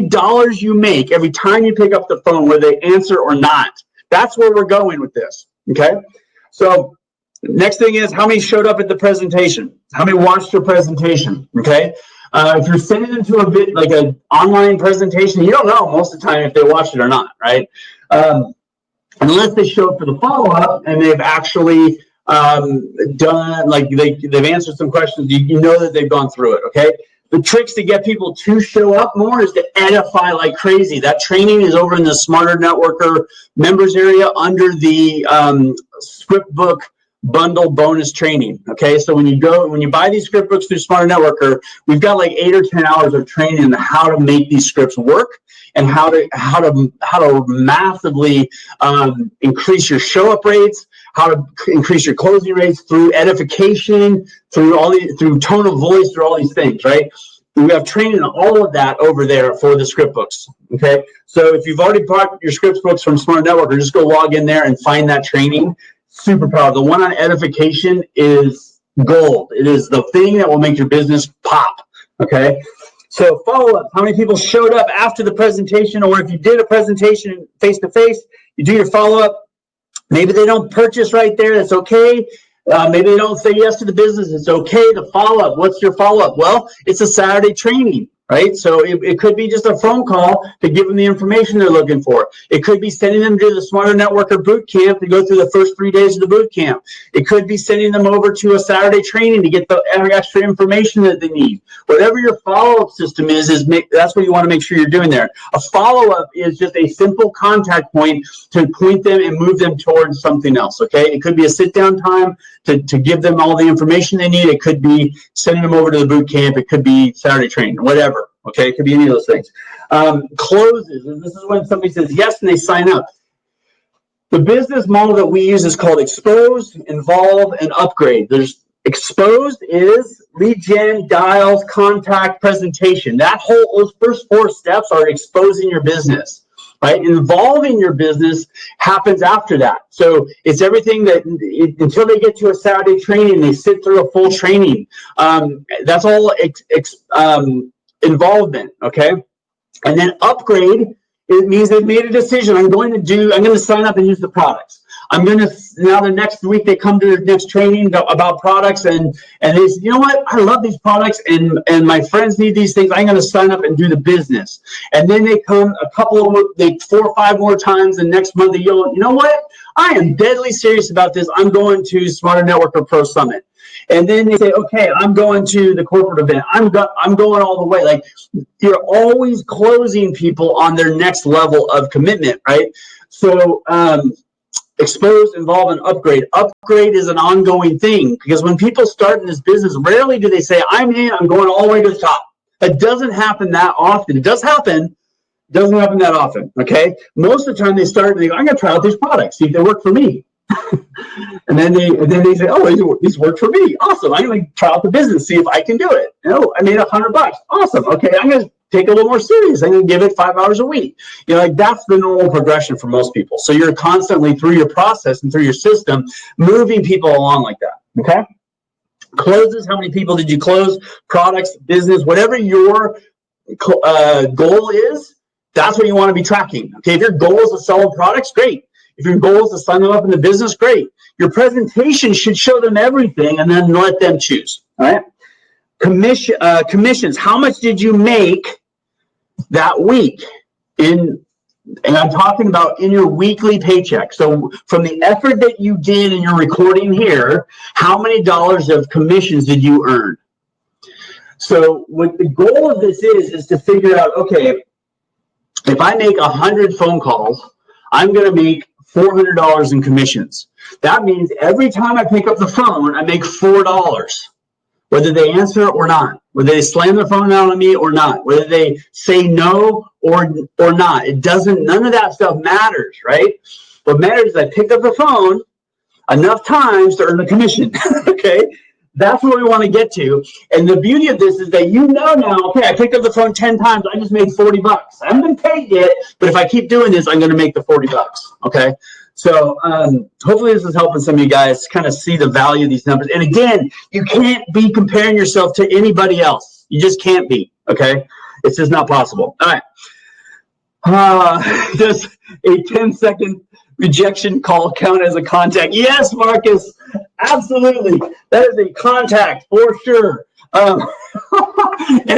dollars you make every time you pick up the phone, whether they answer or not? That's where we're going with this, okay? So next thing is, how many showed up at the presentation? How many watched your presentation, okay? If you're sending them to like an online presentation, you don't know most of the time if they watched it or not, right? Unless they show up for the follow-up and they've actually done, like they've answered some questions, you know that they've gone through it, okay? The tricks to get people to show up more is to edify like crazy. That training is over in the Smarter Networker members area under the ScriptBook bundle bonus training. Okay, so when you buy these script books through Smarter Networker, we've got like 8 or 10 hours of training on how to make these scripts work, and how to massively increase your show up rates, how to increase your closing rates through edification, through tone of voice, through all these things, right? We have training on all of that over there for the script books. Okay, so if you've already bought your script books from Smarter Networker, just go log in there and find that training. Super powerful. The one on edification is gold. It is the thing that will make your business pop. Okay. So follow up. How many people showed up after the presentation, or if you did a presentation face to face, you do your follow up. Maybe they don't purchase right there. That's okay. Maybe they don't say yes to the business. It's okay to follow up. What's your follow up? Well, it's a Saturday training. right? So it could be just a phone call to give them the information they're looking for. It could be sending them to the Smarter Networker boot camp to go through the first 3 days of the boot camp. It could be sending them over to a Saturday training to get the extra information that they need. Whatever your follow-up system is that's what you want to make sure you're doing there. A follow-up is just a simple contact point to point them and move them towards something else, okay? It could be a sit-down time to give them all the information they need. It could be sending them over to the boot camp. It could be Saturday training, whatever. Okay, it could be any of those things. Closes, and this is when somebody says yes and they sign up. The business model that we use is called expose, involve, and upgrade. There's exposed is lead gen, dials, contact, presentation. Those first 4 steps are exposing your business. Right? Involving your business happens after that. So it's everything that until they get to a Saturday training, they sit through a full training. That's all involvement, okay? And then upgrade, it means they've made a decision. I'm going to sign up and use the products. Now the next week they come to their next training about products and they say, you know what, I love these products and my friends need these things. I'm going to sign up and do the business. And then they come 4 or 5 more times, and next month they go, you know what, I am deadly serious about this. I'm going to Smarter Networker Pro Summit. And then they say, okay, I'm going to the corporate event. I'm going all the way. Like, you're always closing people on their next level of commitment, right? So expose, involve, and upgrade. Upgrade is an ongoing thing, because when people start in this business, rarely do they say, I'm going all the way to the top. It doesn't happen that often. It does happen. It doesn't happen that often, okay? Most of the time they start and they go, I'm going to try out these products, see if they work for me. and then they say, oh, these work for me. Awesome. I'm going to try out the business, see if I can do it. Oh, I made $100. Awesome. Okay, I'm going to take it a little more serious. I'm going to give it 5 hours a week. Like, that's the normal progression for most people. So you're constantly, through your process and through your system, moving people along like that. Okay. Closes. How many people did you close? Products, business, whatever your goal is, that's what you want to be tracking. Okay. If your goal is to sell products, great. If your goal is to sign them up in the business, great. Your presentation should show them everything and then let them choose. All right. Commissions. How much did you make that week? And I'm talking about in your weekly paycheck. So from the effort that you did in your recording here, how many dollars of commissions did you earn? So what the goal of this is to figure out, okay, if I make 100 phone calls, I'm going to make $400 in commissions. That means every time I pick up the phone, I make $4. Whether they answer it or not, whether they slam their phone down on me or not, whether they say no or not, none of that stuff matters, right? What matters is I picked up the phone enough times to earn the commission, okay? That's what we want to get to. And the beauty of this is that now, okay, I picked up the phone 10 times, I just made $40. I haven't been paid yet, but if I keep doing this, I'm going to make the $40, okay? So hopefully this is helping some of you guys kind of see the value of these numbers. And again, you can't be comparing yourself to anybody else. You just can't be, okay? It's just not possible. All right. Does a 10-second rejection call count as a contact? Yes, Marcus, absolutely. That is a contact for sure. And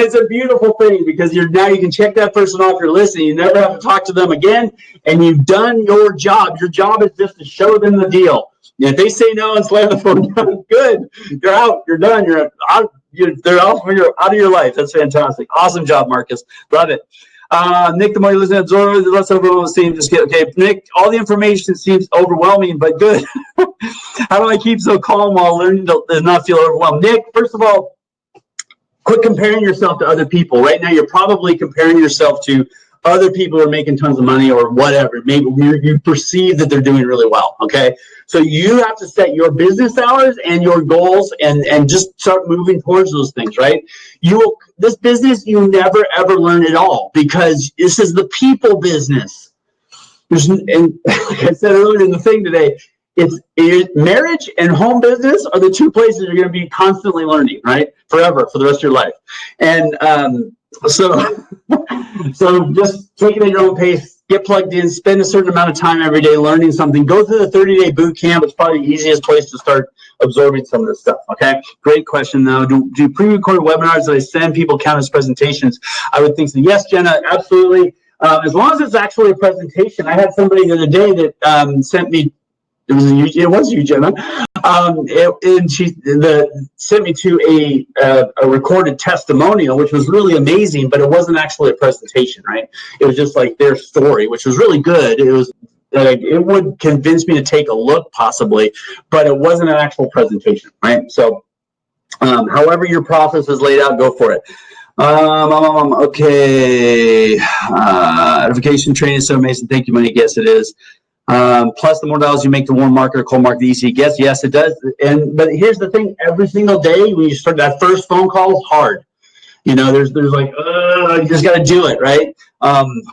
it's a beautiful thing, because now you can check that person off your list and you never have to talk to them again, and you've done your job. Your job is just to show them the deal. And if they say no and slam the phone down, good. You're out. You're done. You're out. They're out of your life. That's fantastic. Awesome job, Marcus. Love it. Nick, the more you listen to Zoro, the less overwhelming it seems. Just okay, Nick, all the information seems overwhelming, but good. How do I keep so calm while learning to not feel overwhelmed? Nick, first of all, quit comparing yourself to other people. Right now, you're probably comparing yourself to other people who are making tons of money or whatever. Maybe you perceive that they're doing really well, okay? So you have to set your business hours and your goals and just start moving towards those things, right? This business, you never, ever learn it all, because this is the people business. And like I said earlier in the thing today, it's marriage and home business are the 2 places you're going to be constantly learning, right? Forever, for the rest of your life. And so just take it at your own pace, get plugged in, spend a certain amount of time every day learning something. Go through the 30-day boot camp. It's probably the easiest place to start absorbing some of this stuff. Okay, great question though. Do pre-recorded webinars that I send people count as presentations? I would think so. Yes, Jenna, absolutely. As long as it's actually a presentation. I had somebody the other day that sent me. It was you, Jenna. And she sent me to a recorded testimonial, which was really amazing, but it wasn't actually a presentation, right? It was just like their story, which was really good. It was it would convince me to take a look possibly, but it wasn't an actual presentation, right? So however your process is laid out, go for it. Okay. Edification training is so amazing. Thank you, Monique. Yes, it is. Plus, the more dollars you make, the more market or cold market easy. Yes, it does. But here's the thing: every single day when you start that first phone call is hard. You know, there's like, you just got to do it, right?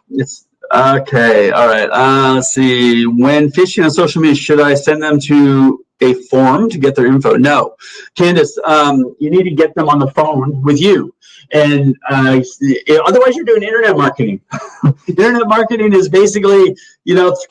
It's okay. All right. Let's see. When fishing on social media, should I send them to a form to get their info? No, Candace. You need to get them on the phone with you. And otherwise, you're doing internet marketing. Internet marketing is basically,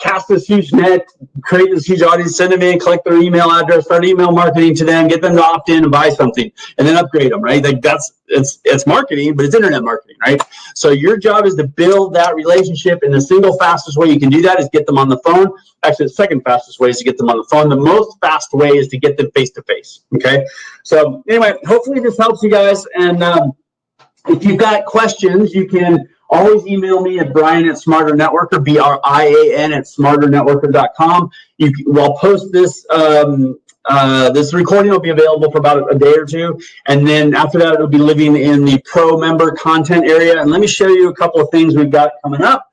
cast this huge net, create this huge audience, send them in, collect their email address, start email marketing to them, get them to opt in and buy something, and then upgrade them, right? Like it's marketing, but it's internet marketing, right? So your job is to build that relationship, and the single fastest way you can do that is get them on the phone. Actually, the second fastest way is to get them on the phone. The most fast way is to get them face-to-face, okay? So anyway, hopefully this helps you guys, and if you've got questions, you can always email me at Brian@SmarterNetworker, BRIAN@SmarterNetworker.com. I'll post this. This recording will be available for about a day or two, and then after that, it'll be living in the pro member content area. And let me show you a couple of things we've got coming up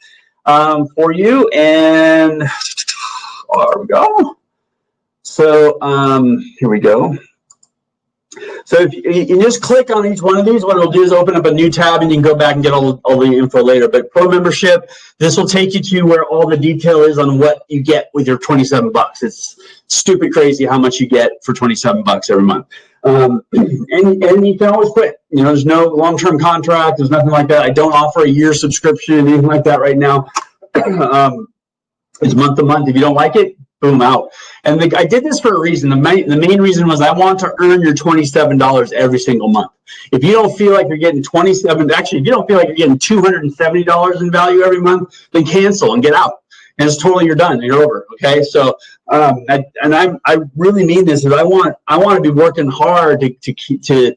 for you. And there we go. So here we go. So if you just click on each one of these, what it'll do is open up a new tab, and you can go back and get all the info later. But pro membership, this will take you to where all the detail is on what you get with your $27. It's stupid crazy how much you get for $27 every month. And you can always quit. There's no long-term contract. There's nothing like that. I don't offer a year subscription, anything like that right now. It's month to month. If you don't like it, boom, out. And I did this for a reason. The main reason was I want to earn your $27 every single month. If you don't feel like you're getting if you don't feel like you're getting $270 in value every month, then cancel and get out. And it's totally, you're done. You're over. Okay. So, I really mean this. Is I want to be working hard to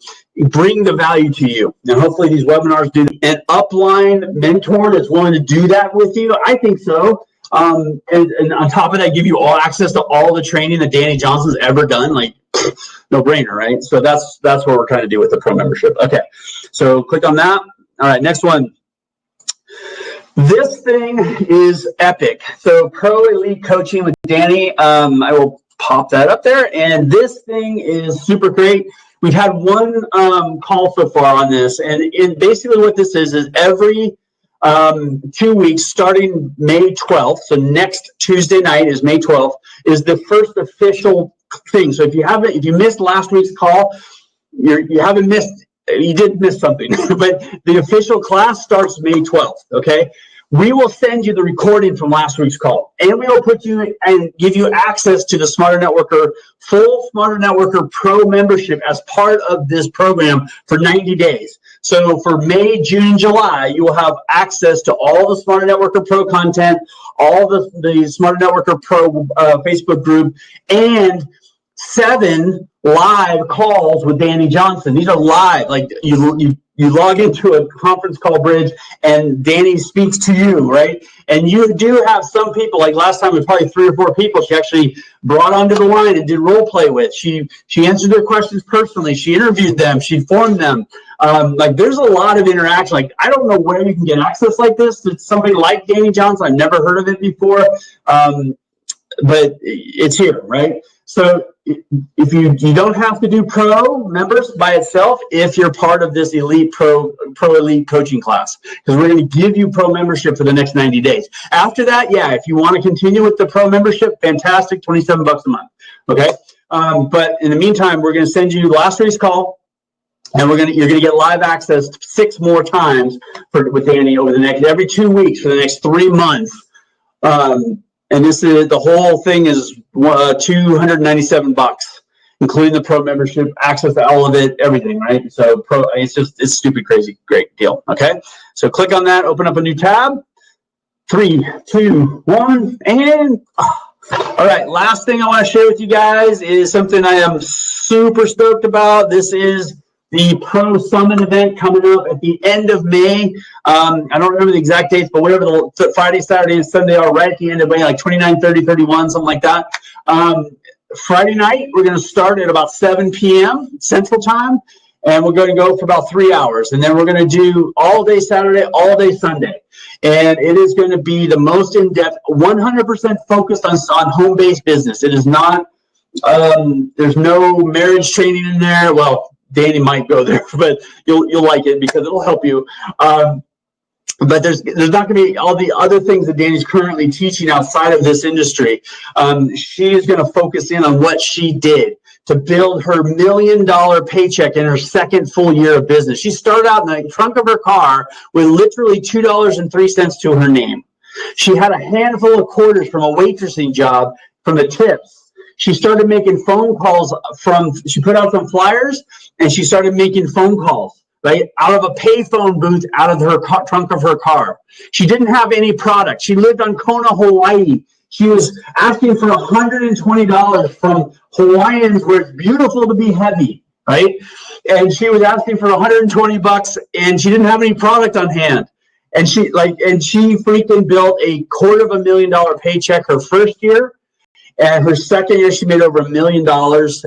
bring the value to you. And hopefully these webinars do. An upline mentor that's willing to do that with you, I think so. And on top of that, give you all access to all the training that Danny Johnson's ever done. Like, no brainer, right? So that's what we're trying to do with the pro membership. Okay, so click on that. All right, next one. This thing is epic. So Pro Elite Coaching with Danny. I will pop that up there. And this thing is super great. We've had one call so far on this, and basically what this is every 2 weeks starting May 12th. So next Tuesday night is May 12th, is the first official thing. So if you missed last week's call, you did miss something. But the official class starts May 12th. Okay. We will send you the recording from last week's call, and we will put you and give you access to the Smarter Networker, full Smarter Networker Pro membership as part of this program for 90 days. So for May, June, July, you will have access to all the Smarter Networker Pro content, all the Smarter Networker Pro Facebook group, and 7 live calls with Danny Johnson. These are live. Like you log into a conference call bridge and Danny speaks to you, right? And you do have some people, like last time it was probably 3 or 4 people she actually brought onto the line and did role play with. She answered their questions personally. She interviewed them. She formed them. Like there's a lot of interaction. Like I don't know where you can get access like this to somebody like Danny Johnson. I've never heard of it before, but it's here, right? So if you don't have to do pro members by itself if you're part of this elite pro elite coaching class, because we're going to give you pro membership for the next 90 days. After that, yeah, if you want to continue with the pro membership, fantastic, $27 a month. Okay. But in the meantime, we're going to send you last week's call, and you're going to get live access 6 more times with Danny over every 2 weeks for the next 3 months. And this is the whole thing is $297. including the pro membership, access to all of it, everything, right? So it's stupid crazy, great deal. Okay, so click on that, open up a new tab. 3, 2, 1, and all right, last thing I want to share with you guys is something I am super stoked about. This is the Pro Summit event coming up at the end of May. I don't remember the exact dates, but whatever the Friday, Saturday, and Sunday are, right at the end of May, like 29, 30, 31, something like that. Friday night, we're going to start at about 7 p.m. Central Time, and we're going to go for about 3 hours. And then we're going to do all day Saturday, all day Sunday. And it is going to be the most in-depth, 100% focused on home-based business. It is not, there's no marriage training in there. Well, Danny might go there, but you'll like it because it'll help you. But there's not going to be all the other things that Danny's currently teaching outside of this industry. She is going to focus in on what she did to build her $1 million paycheck in her second full year of business. She started out in the trunk of her car with literally $2.03 to her name. She had a handful of quarters from a waitressing job from the tips. She started making phone calls she put out some flyers, and she started making phone calls, right, out of a payphone booth out of her trunk of her car. She didn't have any product. She lived on Kona, Hawaii. She was asking for $120 from Hawaiians where it's beautiful to be heavy, right? And she was asking for $120 and she didn't have any product on hand. And she freaking built a $250,000 paycheck her first year. And her second year, she made over $1 million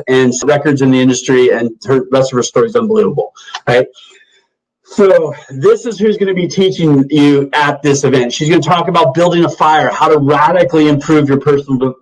and records in the industry, and the rest of her story is unbelievable, right? So this is who's going to be teaching you at this event. She's going to talk about building a fire, how to radically improve your personal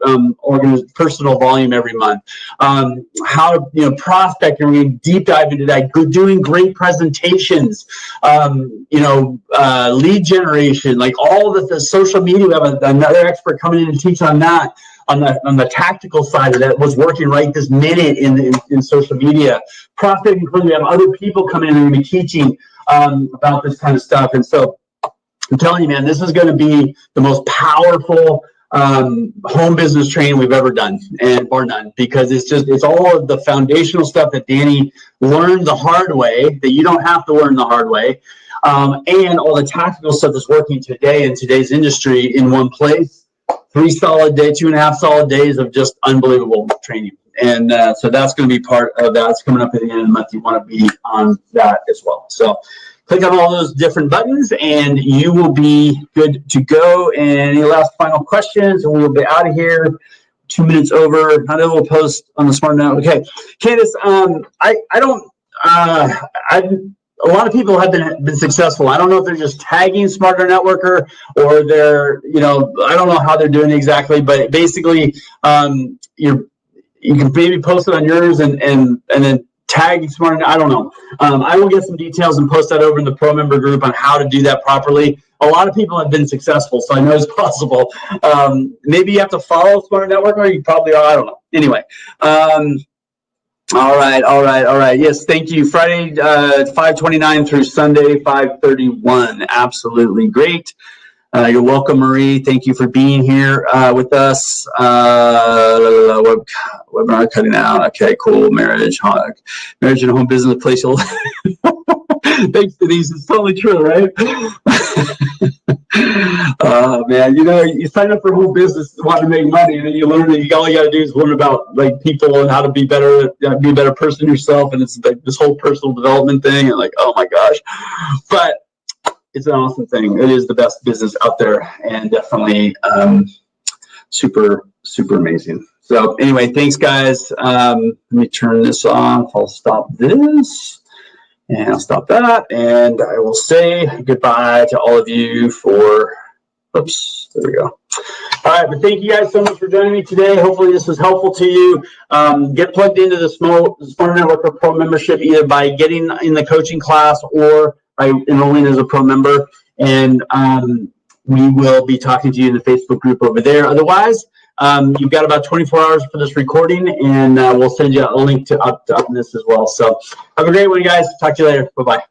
volume every month, how to prospect, and we're going to deep dive into that. Doing great presentations, lead generation, like all of the social media. We have another expert coming in and teach on that. On the tactical side of that, was working right this minute in social media. Prospecting, we have other people coming in and be teaching about this kind of stuff. And so I'm telling you, man, this is going to be the most powerful home business training we've ever done, and bar none, because it's all of the foundational stuff that Danny learned the hard way, that you don't have to learn the hard way, and all the tactical stuff that's working today in today's industry in one place. 3 solid days, 2.5 solid days of just unbelievable training. And so that's going to be part of that. It's coming up at the end of the month. You want to be on that as well. So click on all those different buttons and you will be good to go. And any last final questions, and we'll be out of here. 2 minutes over. I know we'll post on the Smart Now. Okay, Candace, a lot of people have been successful. I don't know if they're just tagging Smarter Networker or they're, I don't know how they're doing exactly, but basically you can maybe post it on yours and then tag Smarter. I don't know. I will get some details and post that over in the pro member group on how to do that properly. A lot of people have been successful, so I know it's possible. Maybe you have to follow Smarter Networker. You probably are. I don't know. Anyway. All right. Yes, thank you. Friday, 5:29 through Sunday, 5:31. Absolutely great. You're welcome, Marie. Thank you for being here with us. Webinar cutting out. Okay, cool. Marriage and home business place. Thanks, Denise. It's totally true, right? Man, you sign up for home business wanting to make money, and then you learn that all you got to do is learn about people and how to be better, be a better person yourself, and it's like this whole personal development thing, and oh my gosh, but it's an awesome thing. It is the best business out there, and definitely super amazing. So anyway, thanks guys. Let me turn this off. I'll stop this. And I'll stop that, and I will say goodbye to all of you oops, there we go. All right, but thank you guys so much for joining me today. Hopefully this was helpful to you. Get plugged into the Smarter Networker Pro membership either by getting in the coaching class or by enrolling as a pro member, and we will be talking to you in the Facebook group over there. Otherwise, you've got about 24 hours for this recording, and we'll send you a link to up this as well. So have a great one, guys. Talk to you later. Bye-bye.